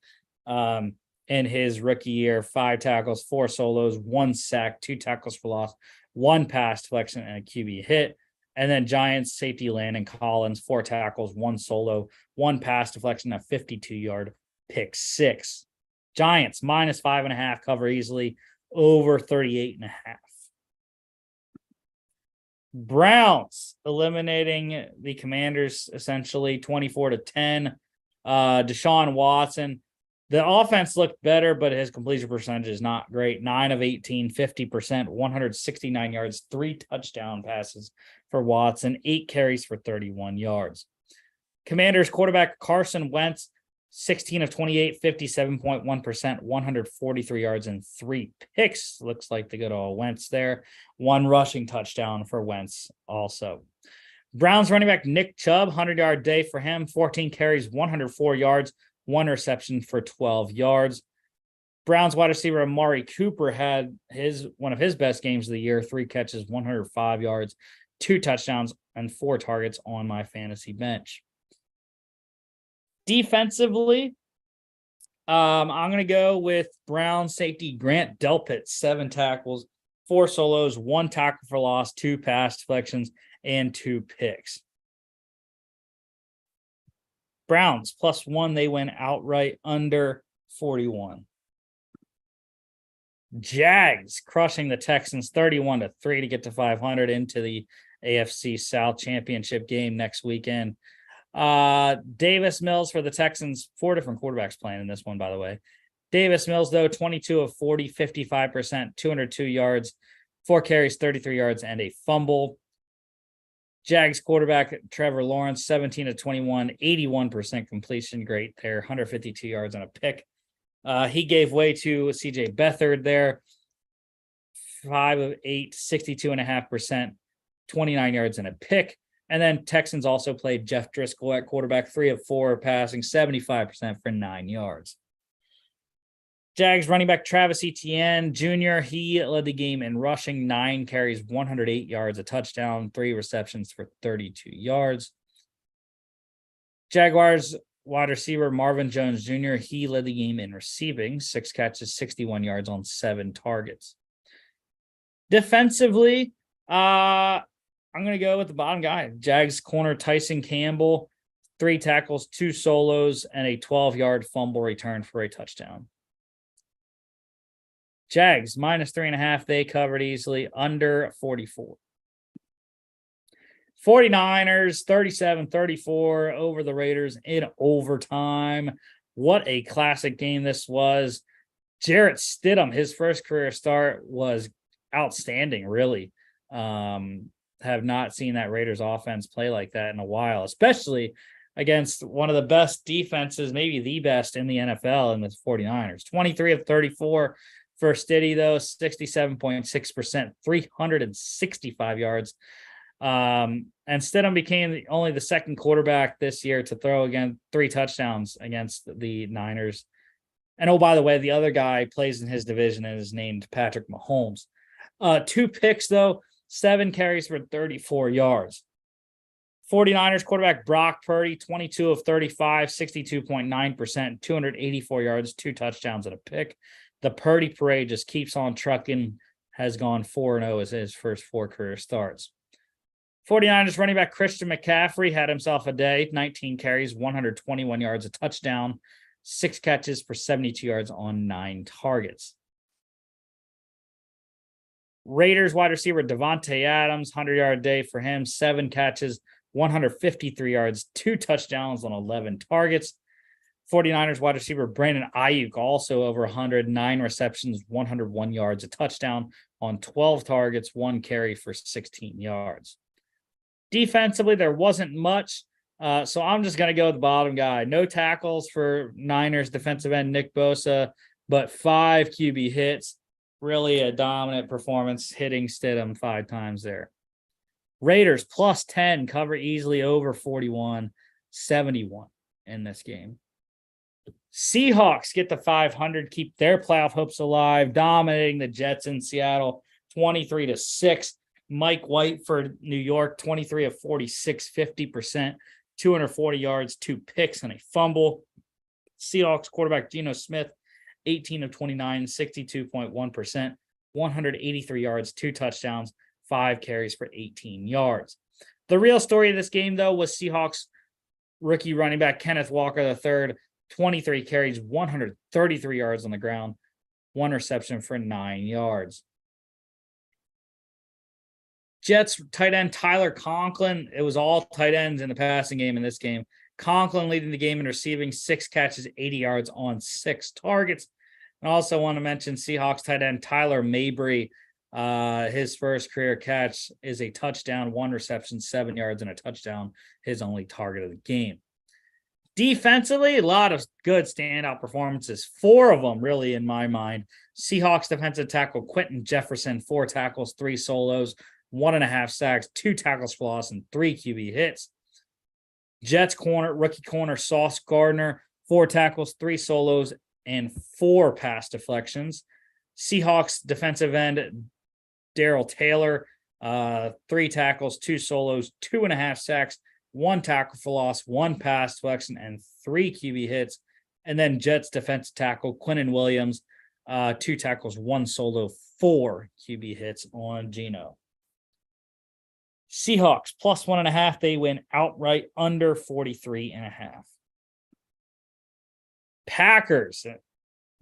[SPEAKER 1] in his rookie year. 5 tackles, 4 solos, 1 sack, 2 tackles for loss, 1 pass deflection, and a QB hit. And then Giants safety Landon Collins, 4 tackles, 1 solo, 1 pass deflection, a 52-yard pick 6. Giants -5.5 cover easily, over 38.5. Browns eliminating the Commanders essentially 24-10. Deshaun Watson. The offense looked better, but his completion percentage is not great. 9 of 18, 50%, 169 yards, 3 touchdown passes for Watson, 8 carries for 31 yards. Commanders quarterback Carson Wentz, 16 of 28, 57.1%, 143 yards and 3 picks. Looks like the good old Wentz there. 1 rushing touchdown for Wentz also. Browns running back Nick Chubb, 100-yard day for him, 14 carries, 104 yards, 1 reception for 12 yards. Browns wide receiver Amari Cooper had one of his best games of the year, 3 catches, 105 yards, 2 touchdowns, and 4 targets on my fantasy bench. Defensively, I'm going to go with Brown safety Grant Delpit, 7 tackles, 4 solos, 1 tackle for loss, 2 pass deflections, and 2 picks. Browns +1, they win outright under 41. Jags crushing the Texans 31-3 to get to 500 into the AFC South Championship game next weekend. Davis Mills for the Texans, 4 different quarterbacks playing in this one, by the way. Davis Mills, though, 22 of 40, 55%, 202 yards, 4 carries, 33 yards, and a fumble. Jags quarterback Trevor Lawrence, 17 of 21, 81% completion. Great there, 152 yards and a pick. He gave way to CJ Beathard there, 5 of 8, 62.5%, 29 yards and a pick. And then Texans also played Jeff Driscoll at quarterback, 3 of 4 passing, 75% for 9 yards. Jags running back Travis Etienne Jr., he led the game in rushing, 9 carries, 108 yards, a touchdown, 3 receptions for 32 yards. Jaguars wide receiver Marvin Jones Jr., he led the game in receiving, 6 catches, 61 yards on 7 targets. Defensively, I'm going to go with the bottom guy. Jags corner Tyson Campbell, 3 tackles, 2 solos, and a 12-yard fumble return for a touchdown. Jags -3.5. They covered easily under 44. 49ers 37-34 over the Raiders in overtime. What a classic game this was. Jarrett Stidham, his first career start was outstanding, really. Have not seen that Raiders offense play like that in a while, especially against one of the best defenses, maybe the best in the NFL, in the 49ers. 23 of 34 for Stiddy, though, 67.6%, 365 yards. And Stidham became only the second quarterback this year to throw again 3 touchdowns against the Niners. And oh, by the way, the other guy plays in his division and is named Patrick Mahomes. 2 picks, though, 7 carries for 34 yards. 49ers quarterback Brock Purdy, 22 of 35, 62.9%, 284 yards, 2 touchdowns and a pick. The Purdy parade just keeps on trucking, has gone 4-0 as his first 4 career starts. 49ers running back Christian McCaffrey had himself a day, 19 carries, 121 yards, a touchdown, 6 catches for 72 yards on 9 targets. Raiders wide receiver Devontae Adams, 100-yard day for him, 7 catches, 153 yards, 2 touchdowns on 11 targets. 49ers wide receiver Brandon Ayuk also over 109 receptions, 101 yards, a touchdown on 12 targets, 1 carry for 16 yards. Defensively, there wasn't much, so I'm just going to go with the bottom guy. No tackles for Niners defensive end Nick Bosa, but 5 QB hits. Really a dominant performance, hitting Stidham 5 times there. Raiders plus 10, cover easily over 41, 71 in this game. Seahawks get to 500, keep their playoff hopes alive, dominating the Jets in Seattle 23-6. Mike White for New York, 23 of 46, 50%, 240 yards, 2 picks, and a fumble. Seahawks quarterback Geno Smith, 18 of 29, 62.1%, 183 yards, 2 touchdowns, 5 carries for 18 yards. The real story of this game, though, was Seahawks rookie running back Kenneth Walker III, 23 carries, 133 yards on the ground, 1 reception for 9 yards. Jets tight end Tyler Conklin. It was all tight ends in the passing game in this game. Conklin leading the game in receiving, 6 catches, 80 yards on 6 targets. I also want to mention Seahawks tight end Tyler Mabry. His first career catch is a touchdown, 1 reception, 7 yards, and a touchdown. His only target of the game. Defensively, a lot of good standout performances. 4 of them, really, in my mind. Seahawks defensive tackle Quentin Jefferson, 4 tackles, 3 solos, 1.5 sacks, 2 tackles for loss, and 3 QB hits. Jets rookie corner Sauce Gardner, 4 tackles, 3 solos, and 4 pass deflections. Seahawks defensive end Darrell Taylor, 3 tackles, 2 solos, 2.5 sacks, 1 tackle for loss, 1 pass deflection, and 3 QB hits. And then Jets defensive tackle Quinnen Williams, 2 tackles, 1 solo, 4 QB hits on Geno. Seahawks plus 1.5. They win outright under 43.5. Packers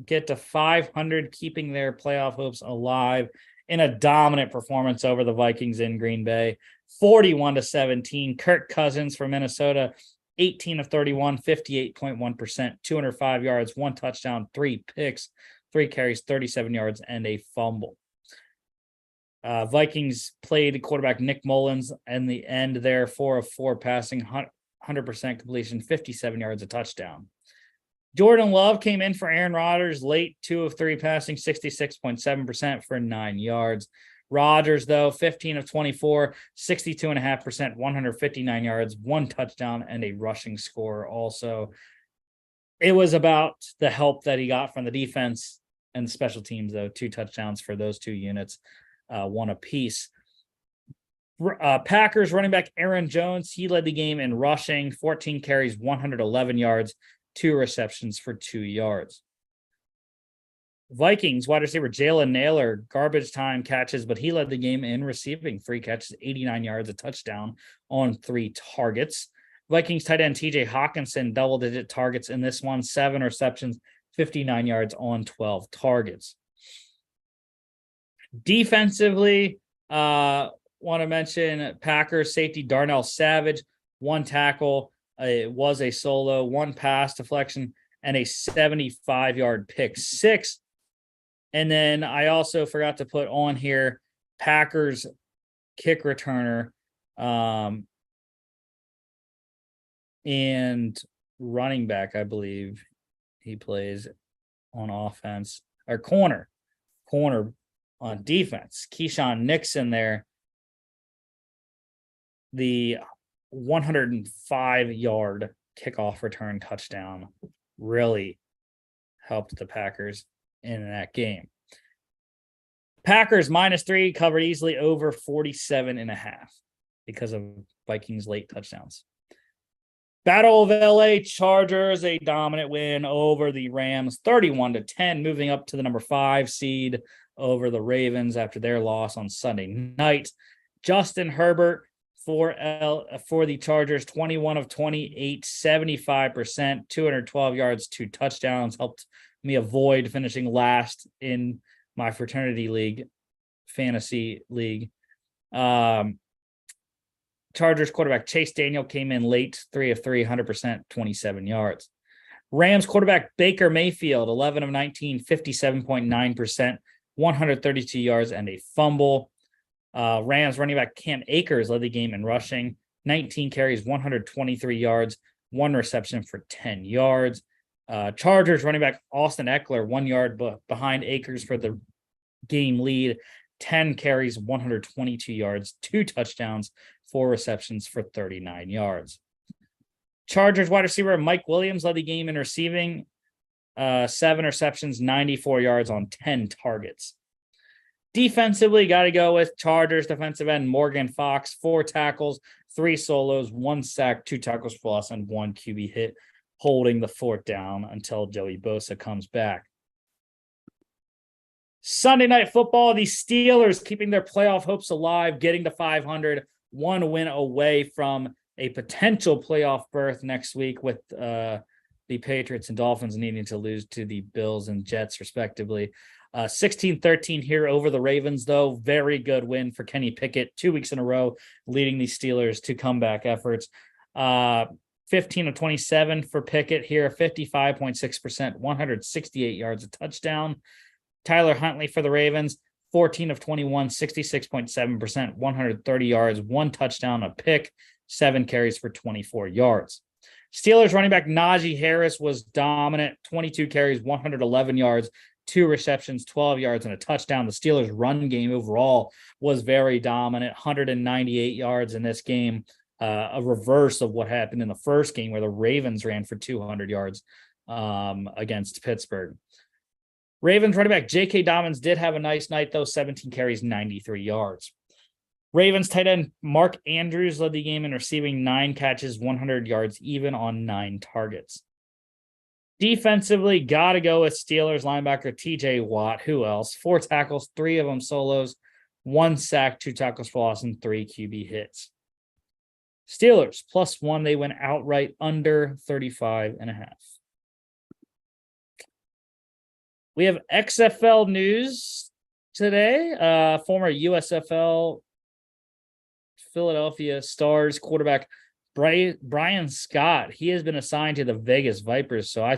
[SPEAKER 1] get to 500, keeping their playoff hopes alive in a dominant performance over the Vikings in Green Bay, 41-17. Kirk Cousins for Minnesota, 18 of 31, 58.1%, 205 yards, 1 touchdown, 3 picks, 3 carries, 37 yards, and a fumble. Vikings played quarterback Nick Mullins in the end there, 4 of 4 passing, 100% completion, 57 yards, a touchdown. Jordan Love came in for Aaron Rodgers late, 2 of 3 passing, 66.7% for 9 yards. Rodgers, though, 15 of 24, 62.5%, 159 yards, 1 touchdown, and a rushing score also. It was about the help that he got from the defense and the special teams, though. 2 touchdowns for those 2 units. 1 apiece. Packers running back Aaron Jones, he led the game in rushing, 14 carries, 111 yards, 2 receptions for 2 yards. Vikings wide receiver Jalen Naylor, garbage time catches, but he led the game in receiving, 3 catches, 89 yards, a touchdown on 3 targets. Vikings tight end TJ Hawkinson, double-digit targets in this one, 7 receptions, 59 yards on 12 targets. Defensively, want to mention Packers safety Darnell Savage, 1 tackle, it was a solo, 1 pass deflection, and a 75-yard pick 6. And then I also forgot to put on here Packers kick returner and running back, I believe he plays on offense, or corner on defense. Keyshawn Nixon there, the 105-yard kickoff return touchdown really helped the Packers in that game. Packers -3, covered easily over 47.5 because of Vikings late touchdowns. Battle of LA Chargers, a dominant win over the Rams, 31-10, moving up to the number 5 seed over the Ravens after their loss on Sunday night. Justin Herbert, for the Chargers, 21 of 28, 75%, 212 yards, 2 touchdowns. Helped me avoid finishing last in my fraternity league, fantasy league. Chargers quarterback Chase Daniel came in late, 3 of 3, 100%, 27 yards. Rams quarterback Baker Mayfield, 11 of 19, 57.9%, 132 yards and a fumble. Rams running back Cam Akers led the game in rushing, 19 carries, 123 yards, 1 reception for 10 yards. Chargers running back Austin Eckler, 1 yard behind Akers for the game lead, 10 carries, 122 yards, 2 touchdowns, 4 receptions for 39 yards. Chargers wide receiver Mike Williams led the game in receiving, 7 receptions, 94 yards on 10 targets. Defensively, got to go with Chargers defensive end Morgan Fox, 4 tackles, 3 solos, 1 sack, 2 tackles for loss, and 1 QB hit, holding the fort down until Joey Bosa comes back. Sunday Night Football, the Steelers keeping their playoff hopes alive, getting to 500, 1 win away from a potential playoff berth next week, with the Patriots and Dolphins needing to lose to the Bills and Jets, respectively. 16-13 here over the Ravens, though. Very good win for Kenny Pickett, 2 weeks in a row, leading the Steelers to comeback efforts. 15 of 27 for Pickett here, 55.6%, 168 yards, a touchdown. Tyler Huntley for the Ravens, 14 of 21, 66.7%, 130 yards, 1 touchdown, a pick, 7 carries for 24 yards. Steelers running back Najee Harris was dominant, 22 carries, 111 yards, 2 receptions, 12 yards, and a touchdown. The Steelers' run game overall was very dominant, 198 yards in this game, a reverse of what happened in the first game where the Ravens ran for 200 yards against Pittsburgh. Ravens running back J.K. Dobbins did have a nice night, though, 17 carries, 93 yards. Ravens tight end Mark Andrews led the game in receiving, 9 catches, 100 yards, even on 9 targets. Defensively, got to go with Steelers linebacker TJ Watt. Who else? 4 tackles, 3 of them solos, 1 sack, 2 tackles for loss, and 3 QB hits. Steelers +1. They went outright under 35.5. We have XFL news today. Former USFL Philadelphia Stars quarterback Brian Scott, he has been assigned to the Vegas Vipers. So I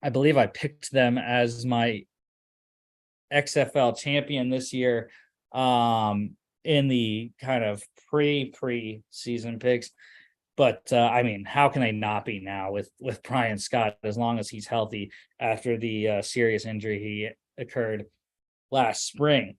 [SPEAKER 1] believe I picked them as my XFL champion this year in the kind of pre-season picks. But I mean, how can they not be now with Brian Scott, as long as he's healthy after the serious injury he occurred last spring?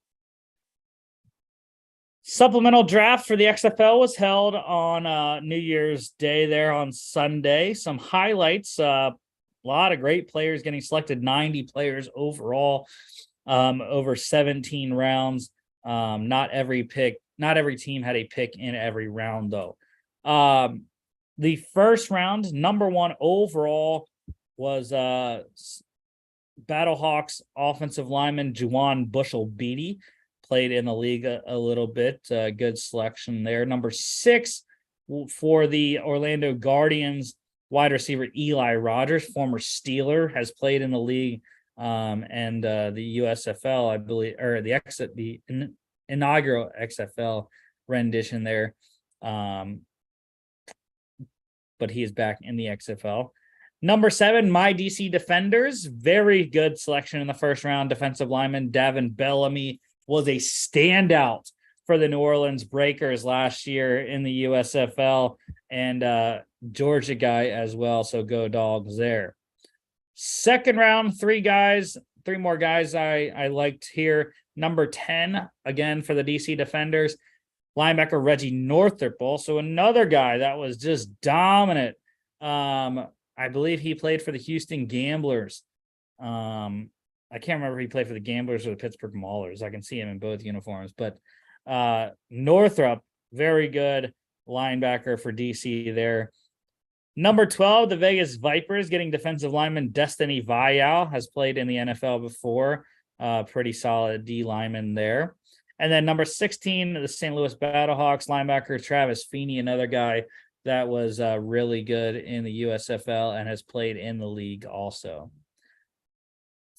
[SPEAKER 1] Supplemental draft for the XFL was held on New Year's Day there on Sunday. Some highlights, a lot of great players getting selected, 90 players overall, over 17 rounds. Not every team had a pick in every round, though. The first round, number 1 overall, was Battlehawks offensive lineman Juwan Bushell-Beatty. Played in the league a little bit. Good selection there. Number 6 for the Orlando Guardians, wide receiver Eli Rogers, former Steeler, has played in the league and the USFL, I believe, or the inaugural XFL rendition there. But he is back in the XFL. Number 7, my DC Defenders. Very good selection in the first round. Defensive lineman Davin Bellamy was a standout for the New Orleans Breakers last year in the USFL, and Georgia guy as well. So go Dogs there. Second round, 3 more guys I liked here. Number 10, again for the DC Defenders, linebacker Reggie Northrop, also another guy that was just dominant. I believe he played for the Houston Gamblers. I can't remember if he played for the Gamblers or the Pittsburgh Maulers. I can see him in both uniforms. But Northrop, very good linebacker for DC there. Number 12, the Vegas Vipers, getting defensive lineman Destiny Vial, has played in the NFL before. Pretty solid D lineman there. And then number 16, the St. Louis Battlehawks linebacker Travis Feeney, another guy that was really good in the USFL and has played in the league also.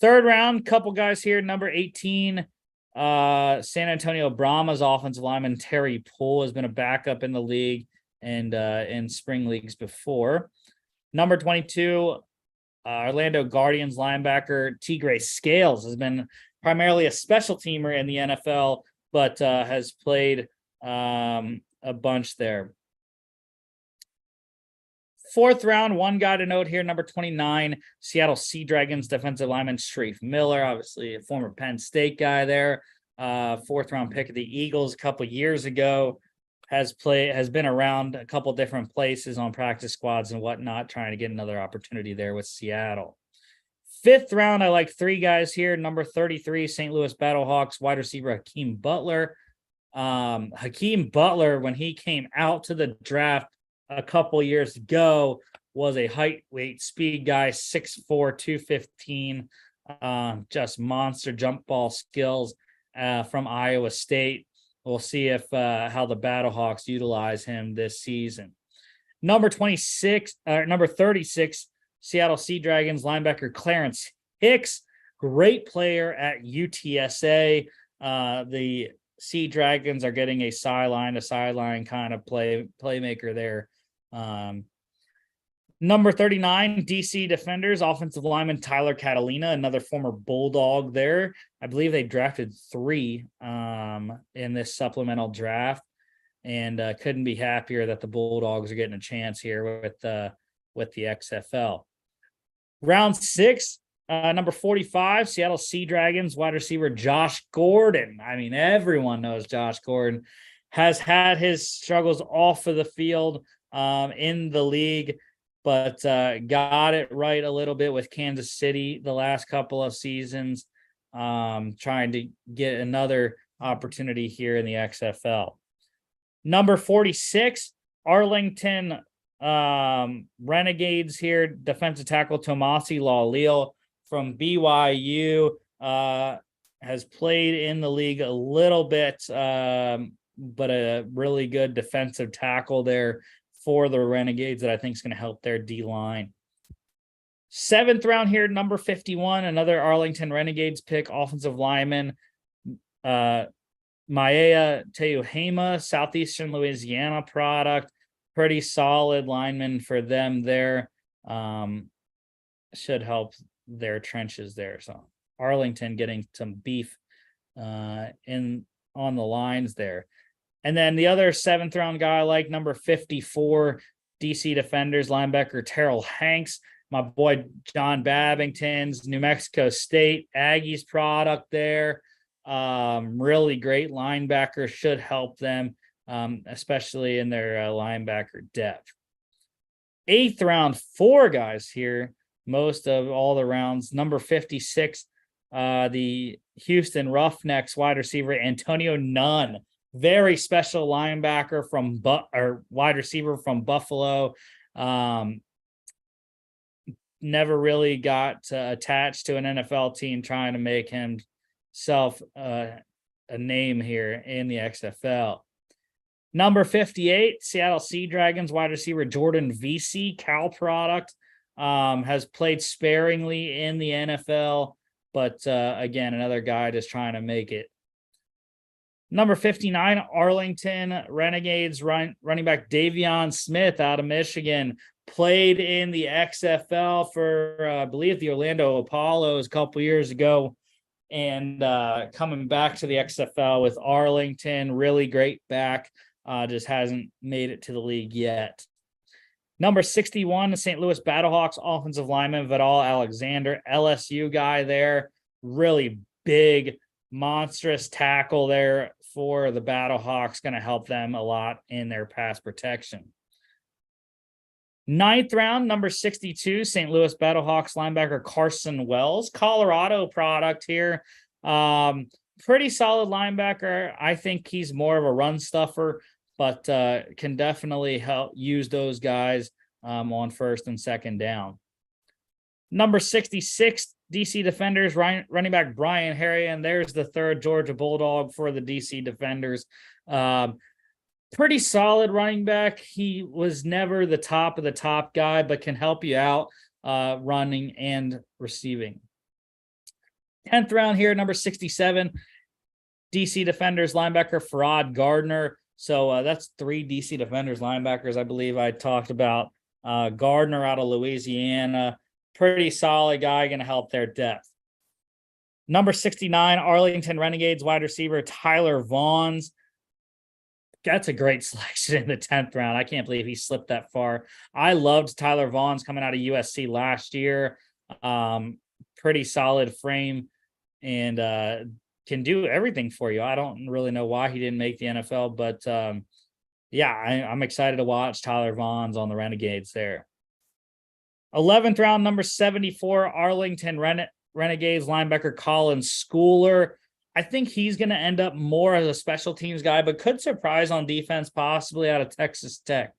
[SPEAKER 1] Third round, couple guys here. Number 18, San Antonio Brahmas offensive lineman Terry Poole has been a backup in the league and in spring leagues before. Number 22, Orlando Guardians linebacker Tigre Scales has been primarily a special teamer in the NFL, but has played a bunch there. Fourth round, one guy to note here, number 29, Seattle Sea Dragons defensive lineman Strafe Miller, obviously a former Penn State guy there. Fourth round pick of the Eagles a couple years ago, has been around a couple different places on practice squads and whatnot, trying to get another opportunity there with Seattle. Fifth round, I like three guys here. Number 33, St. Louis Battlehawks wide receiver Hakeem Butler. Hakeem Butler, when he came out to the draft a couple years ago, was a height, weight, speed guy, 6'4", 215, just monster jump ball skills from Iowa State. We'll see if how the Battlehawks utilize him this season. Number 36, Seattle Sea Dragons linebacker Clarence Hicks, great player at UTSA. The Sea Dragons are getting a sideline kind of playmaker there. Number 39, DC Defenders offensive lineman Tyler Catalina, another former Bulldog there. I believe they drafted 3 in this supplemental draft, and couldn't be happier that the Bulldogs are getting a chance here with the XFL. Round 6, number 45, Seattle Sea Dragons wide receiver Josh Gordon. I mean, everyone knows Josh Gordon has had his struggles off of the field in the league, but got it right a little bit with Kansas City the last couple of seasons, trying to get another opportunity here in the XFL. Number 46, Arlington Renegades here, defensive tackle Tomasi Laulile from BYU, has played in the league a little bit, but a really good defensive tackle there for the Renegades that I think is going to help their D-line. 7th round here, number 51, another Arlington Renegades pick, offensive lineman Maea Teuhema, Southeastern Louisiana product. Pretty solid lineman for them there. Should help their trenches there. So Arlington getting some beef on the lines there. And then the other 7th round guy, I like number 54, DC Defenders linebacker Terrell Hanks, my boy John Babington's New Mexico State Aggies product there. Really great linebacker, should help them, especially in their linebacker depth. 8th round, 4 guys here, most of all the rounds. Number 56, the Houston Roughnecks wide receiver Antonio Nunn. Very special linebacker from wide receiver from Buffalo. Never really got attached to an NFL team, trying to make himself a name here in the XFL. Number 58, Seattle Sea Dragons wide receiver Jordan Vesey, Cal product, has played sparingly in the NFL, but again, another guy just trying to make it. Number 59, Arlington Renegades running back Davion Smith out of Michigan, played in the XFL for, I believe, the Orlando Apollos a couple years ago, and coming back to the XFL with Arlington, really great back, just hasn't made it to the league yet. Number 61, the St. Louis Battlehawks offensive lineman Vidal Alexander, LSU guy there, really big, monstrous tackle there for the Battlehawks, going to help them a lot in their pass protection. 9th round, number 62, St. Louis Battlehawks linebacker Carson Wells, Colorado product here. Pretty solid linebacker. I think he's more of a run stuffer, but can definitely help use those guys on 1st and 2nd down. Number 66, DC Defenders, running back Brian Harry, and there's the third Georgia Bulldog for the DC Defenders. Pretty solid running back. He was never the top of the top guy, but can help you out running and receiving. 10th round here, number 67, DC Defenders linebacker Farad Gardner. So that's 3 DC Defenders linebackers, I believe I talked about. Gardner out of Louisiana. Pretty solid guy, going to help their depth. Number 69, Arlington Renegades wide receiver Tyler Vaughns. That's a great selection in the 10th round. I can't believe he slipped that far. I loved Tyler Vaughns coming out of USC last year. Pretty solid frame and can do everything for you. I don't really know why he didn't make the NFL, but yeah, I'm excited to watch Tyler Vaughns on the Renegades there. 11th round, number 74, Arlington Renegades linebacker Colin Schooler. I think he's going to end up more as a special teams guy, but could surprise on defense, possibly out of Texas Tech.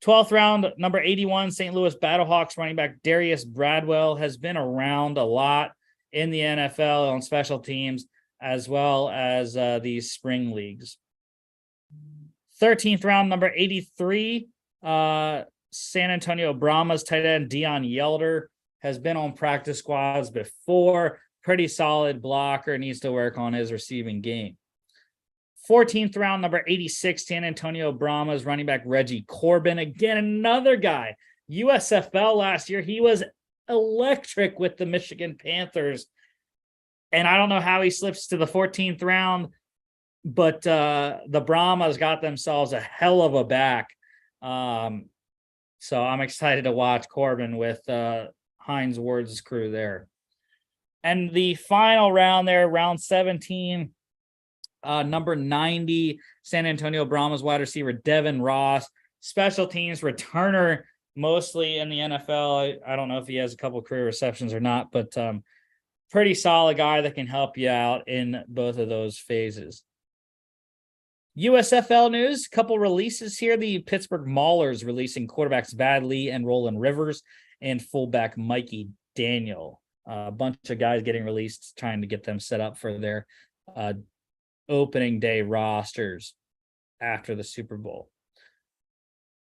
[SPEAKER 1] 12th round, number 81, St. Louis Battlehawks running back Darius Bradwell has been around a lot in the NFL on special teams, as well as these spring leagues. 13th round, number 83, San Antonio Brahmas tight end Dion Yelder has been on practice squads before. Pretty solid blocker, needs to work on his receiving game. 14th round, number 86, San Antonio Brahmas running back Reggie Corbin. Again, another guy. USFL last year, he was electric with the Michigan Panthers. And I don't know how he slips to the 14th round, but the Brahmas got themselves a hell of a back. So I'm excited to watch Corbin with Hines Ward's crew there. And the final round there, round 17, number 90, San Antonio Brahmas wide receiver Devin Ross, special teams returner, mostly in the NFL. I don't know if he has a couple career receptions or not, but pretty solid guy that can help you out in both of those phases. USFL news, couple releases here. The Pittsburgh Maulers releasing quarterbacks Bad Lee and Roland Rivers and fullback Mikey Daniel. A bunch of guys getting released, trying to get them set up for their opening day rosters after the Super Bowl.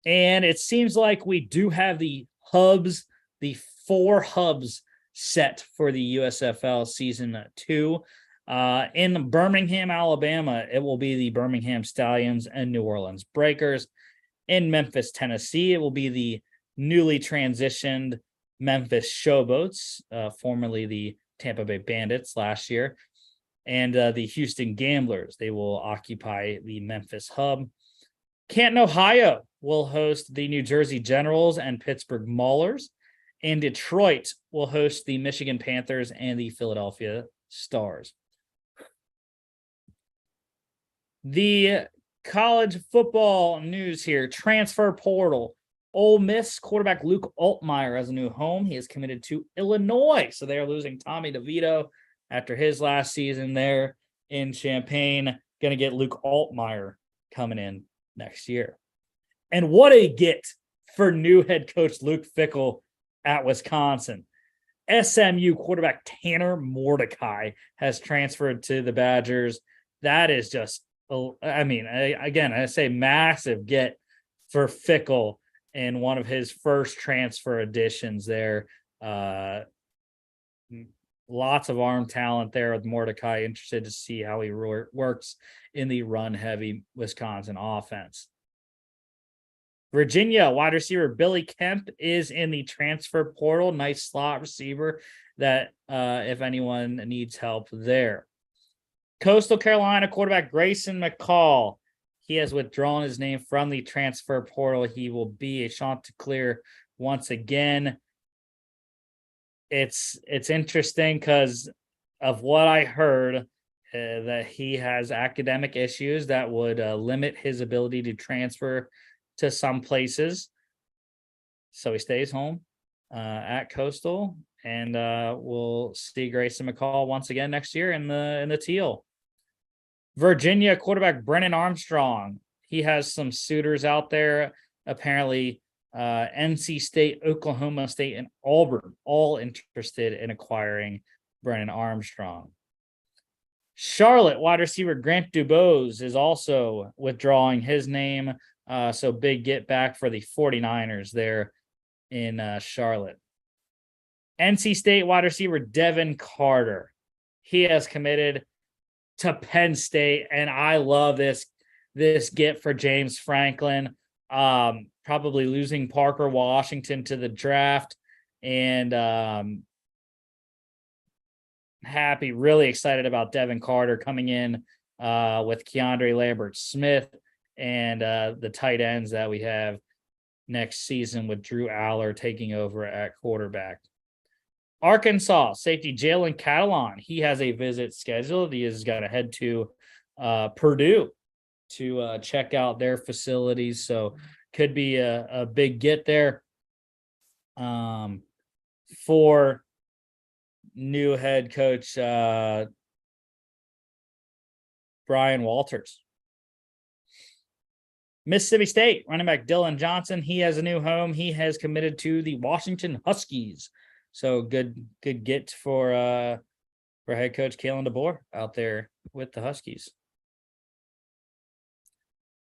[SPEAKER 1] And it seems like we do have the hubs, the 4 hubs set for the USFL season 2. In Birmingham, Alabama, it will be the Birmingham Stallions and New Orleans Breakers. In Memphis, Tennessee, it will be the newly transitioned Memphis Showboats, formerly the Tampa Bay Bandits last year, and the Houston Gamblers. They will occupy the Memphis hub. Canton, Ohio will host the New Jersey Generals and Pittsburgh Maulers, and Detroit will host the Michigan Panthers and the Philadelphia Stars. The college football news here, transfer portal. Ole Miss quarterback Luke Altmaier has a new home. He is committed to Illinois. So they are losing Tommy DeVito after his last season there in Champaign. Going to get Luke Altmaier coming in next year. And what a get for new head coach Luke Fickell at Wisconsin. SMU quarterback Tanner Mordecai has transferred to the Badgers. That is just, I say massive get for Fickell in one of his first transfer additions there. Lots of arm talent there with Mordecai. Interested to see how he works in the run-heavy Wisconsin offense. Virginia wide receiver Billy Kemp is in the transfer portal. Nice slot receiver that if anyone needs help there. Coastal Carolina quarterback Grayson McCall. He has withdrawn his name from the transfer portal. He will be a Chanticleer once again. It's interesting because of what I heard, that he has academic issues that would limit his ability to transfer to some places. So he stays home at Coastal, and we'll see Grayson McCall once again next year in the teal. Virginia quarterback Brennan Armstrong. He has some suitors out there. Apparently, NC State, Oklahoma State, and Auburn all interested in acquiring Brennan Armstrong. Charlotte wide receiver Grant Dubose is also withdrawing his name. So big get back for the 49ers there in Charlotte. NC State wide receiver Devin Carter. He has committed to Penn State, and I love this get for James Franklin. Probably losing Parker Washington to the draft, and really excited about Devin Carter coming in with Keandre Lambert-Smith and the tight ends that we have next season with Drew Aller taking over at quarterback. Arkansas safety Jalen Catalon, he has a visit scheduled. He is going to head to Purdue to check out their facilities, so could be a big get there for new head coach Brian Walters. Mississippi State running back Dylan Johnson, he has a new home. He has committed to the Washington Huskies. So good get for head coach Kalen DeBoer out there with the Huskies.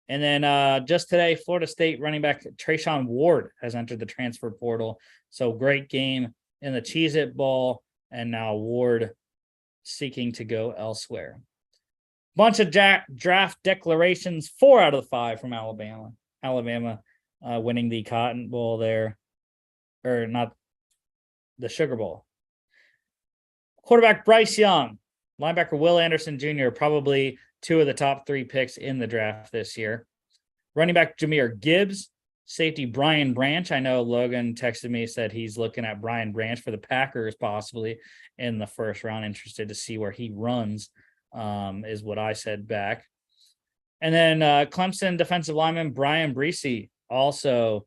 [SPEAKER 1] And then just today, Florida State running back Trayshawn Ward has entered the transfer portal. So great game in the Cheez-It Bowl, and now Ward seeking to go elsewhere. Bunch of draft declarations, 4 out of the 5 from Alabama. Alabama winning the Cotton Bowl there, or not the Sugar Bowl. Quarterback Bryce Young, linebacker Will Anderson Jr., probably 2 of the top 3 picks in the draft this year. Running back Jahmyr Gibbs, safety Brian Branch. I know Logan texted me, said he's looking at Brian Branch for the Packers possibly in the first round, interested to see where he runs, is what I said back. And then Clemson defensive lineman Brian Breesy also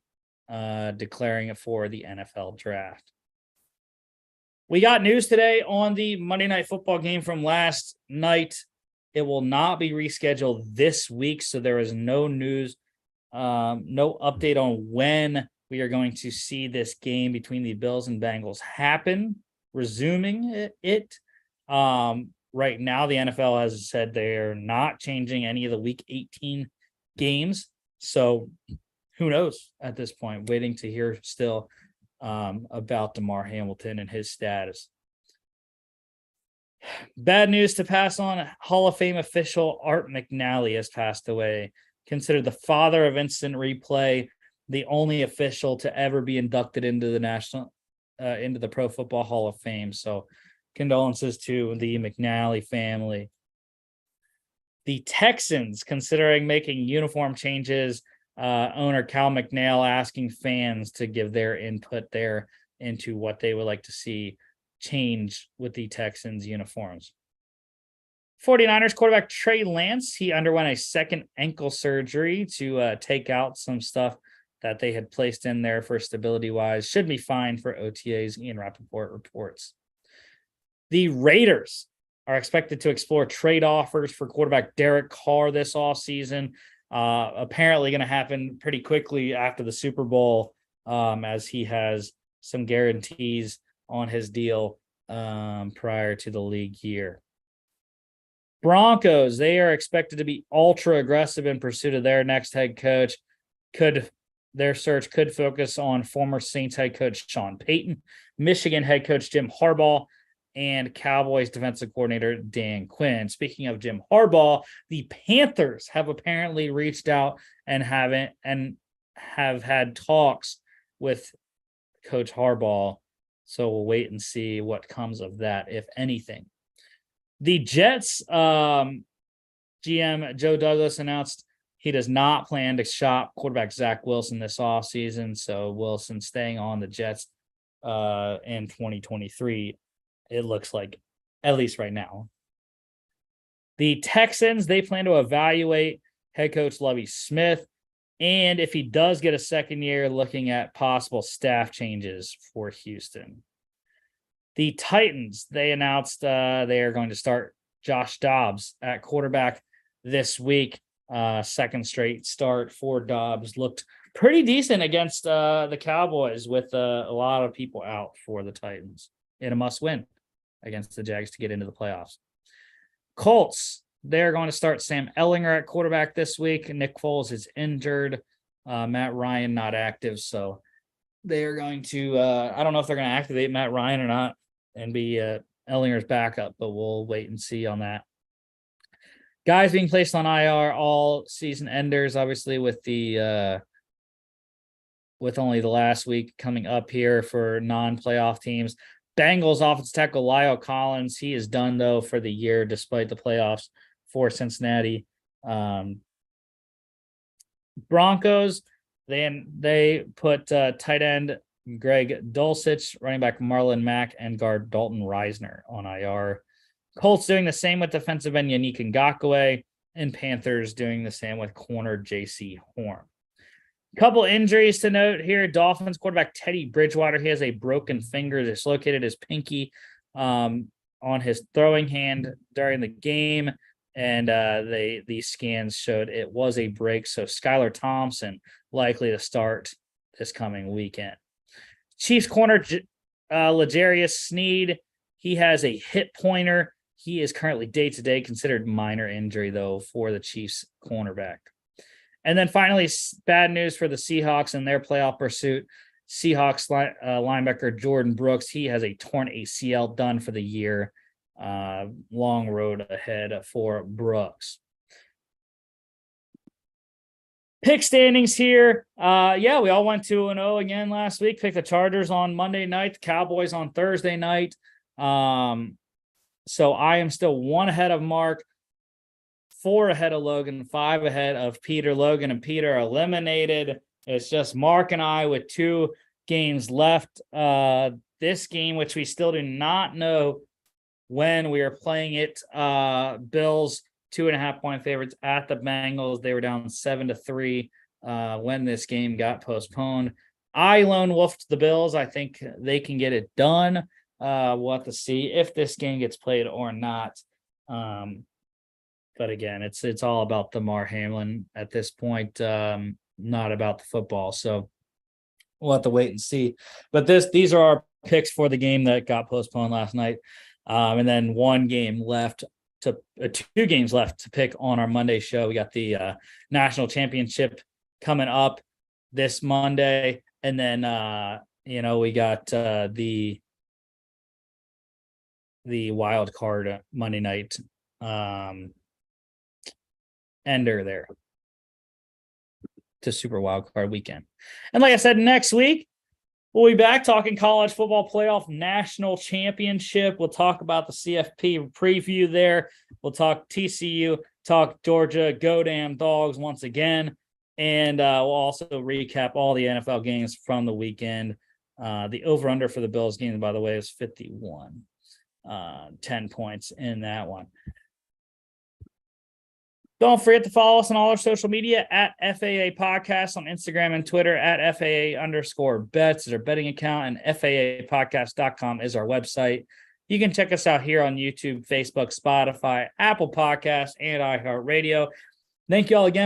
[SPEAKER 1] declaring it for the NFL draft. We got news today on the Monday Night Football game from last night. It will not be rescheduled this week, so there is no news, no update on when we are going to see this game between the Bills and Bengals happen, resuming it. Right now, the NFL has said they're not changing any of the Week 18 games, so who knows at this point, waiting to hear still about Damar Hamlin and his status. Bad news to pass on. Hall of Fame official Art McNally has passed away, considered the father of instant replay, the only official to ever be inducted into the Pro Football Hall of Fame. So condolences to the McNally family. The Texans considering making uniform changes. Owner Cal McNeil asking fans to give their input there into what they would like to see change with the Texans uniforms. 49ers quarterback Trey Lance, he underwent a second ankle surgery to take out some stuff that they had placed in there for stability wise. Should be fine for OTAs. Ian Rappaport reports. The Raiders are expected to explore trade offers for quarterback Derek Carr this offseason. Apparently going to happen pretty quickly after the Super Bowl, as he has some guarantees on his deal prior to the league year. Broncos, they are expected to be ultra aggressive in pursuit of their next head coach. Their search could focus on former Saints head coach Sean Payton, Michigan head coach Jim Harbaugh, and Cowboys defensive coordinator Dan Quinn. Speaking of Jim Harbaugh, the Panthers have apparently reached out and have had talks with Coach Harbaugh. So we'll wait and see what comes of that, if anything. The Jets GM Joe Douglas announced he does not plan to shop quarterback Zach Wilson this offseason. So Wilson staying on the Jets in 2023. It looks like, at least right now. The Texans, they plan to evaluate head coach Lovie Smith. And if he does get a second year, looking at possible staff changes for Houston. The Titans, they announced they are going to start Josh Dobbs at quarterback this week. Second straight start for Dobbs. Looked pretty decent against the Cowboys with a lot of people out for the Titans in a must-win against the Jags to get into the playoffs. Colts, they're going to start Sam Ehlinger at quarterback this week. Nick Foles is injured. Matt Ryan not active, so they are going to I don't know if they're going to activate Matt Ryan or not and be Ehlinger's backup, but we'll wait and see on that. Guys being placed on IR, all season enders, obviously with the with only the last week coming up here for non-playoff teams. Bengals offensive tackle Lyle Collins, he is done though for the year despite the playoffs for Cincinnati. Broncos, they put tight end Greg Dulcich, running back Marlon Mack, and guard Dalton Reisner on IR. Colts doing the same with defensive end Yannick Ngakoue, and Panthers doing the same with corner J.C. Horn. Couple injuries to note here. Dolphins quarterback Teddy Bridgewater, he has a broken finger, dislocated his pinky on his throwing hand during the game, and the scans showed it was a break. So Skylar Thompson likely to start this coming weekend. Chiefs corner L'Jarius Sneed, he has a hip pointer. He is currently day-to-day, considered minor injury though for the Chiefs cornerback. And then finally, bad news for the Seahawks in their playoff pursuit. Seahawks linebacker Jordan Brooks, he has a torn ACL, done for the year. Long road ahead for Brooks. Pick standings here. We all went 2-0 again last week. Picked the Chargers on Monday night, the Cowboys on Thursday night. So I am still 1 ahead of Mark, 4 ahead of Logan, 5 ahead of Peter. Logan and Peter are eliminated. It's just Mark and I with 2 games left. This game, which we still do not know when we are playing it, Bills 2.5-point favorites at the Bengals. They were down 7-3 when this game got postponed. I lone wolfed the Bills. I think they can get it done. We'll have to see if this game gets played or not. But again, it's all about Damar Hamlin at this point, not about the football. So we'll have to wait and see. But these are our picks for the game that got postponed last night. And then 2 games left to pick on our Monday show. We got the national championship coming up this Monday. And then, we got the wild card Monday night ender there to Super Wild Card weekend. And like I said, next week we'll be back talking college football playoff national championship. We'll talk about the CFP preview there. We'll talk TCU, talk Georgia, go damn dogs once again. And we'll also recap all the NFL games from the weekend. The over-under for the Bills game, by the way, is 51. 10 points in that one. Don't forget to follow us on all our social media at FAA Podcast on Instagram and Twitter, at FAA_bets is our betting account, and FAApodcast.com is our website. You can check us out here on YouTube, Facebook, Spotify, Apple Podcasts, and iHeartRadio. Thank you all again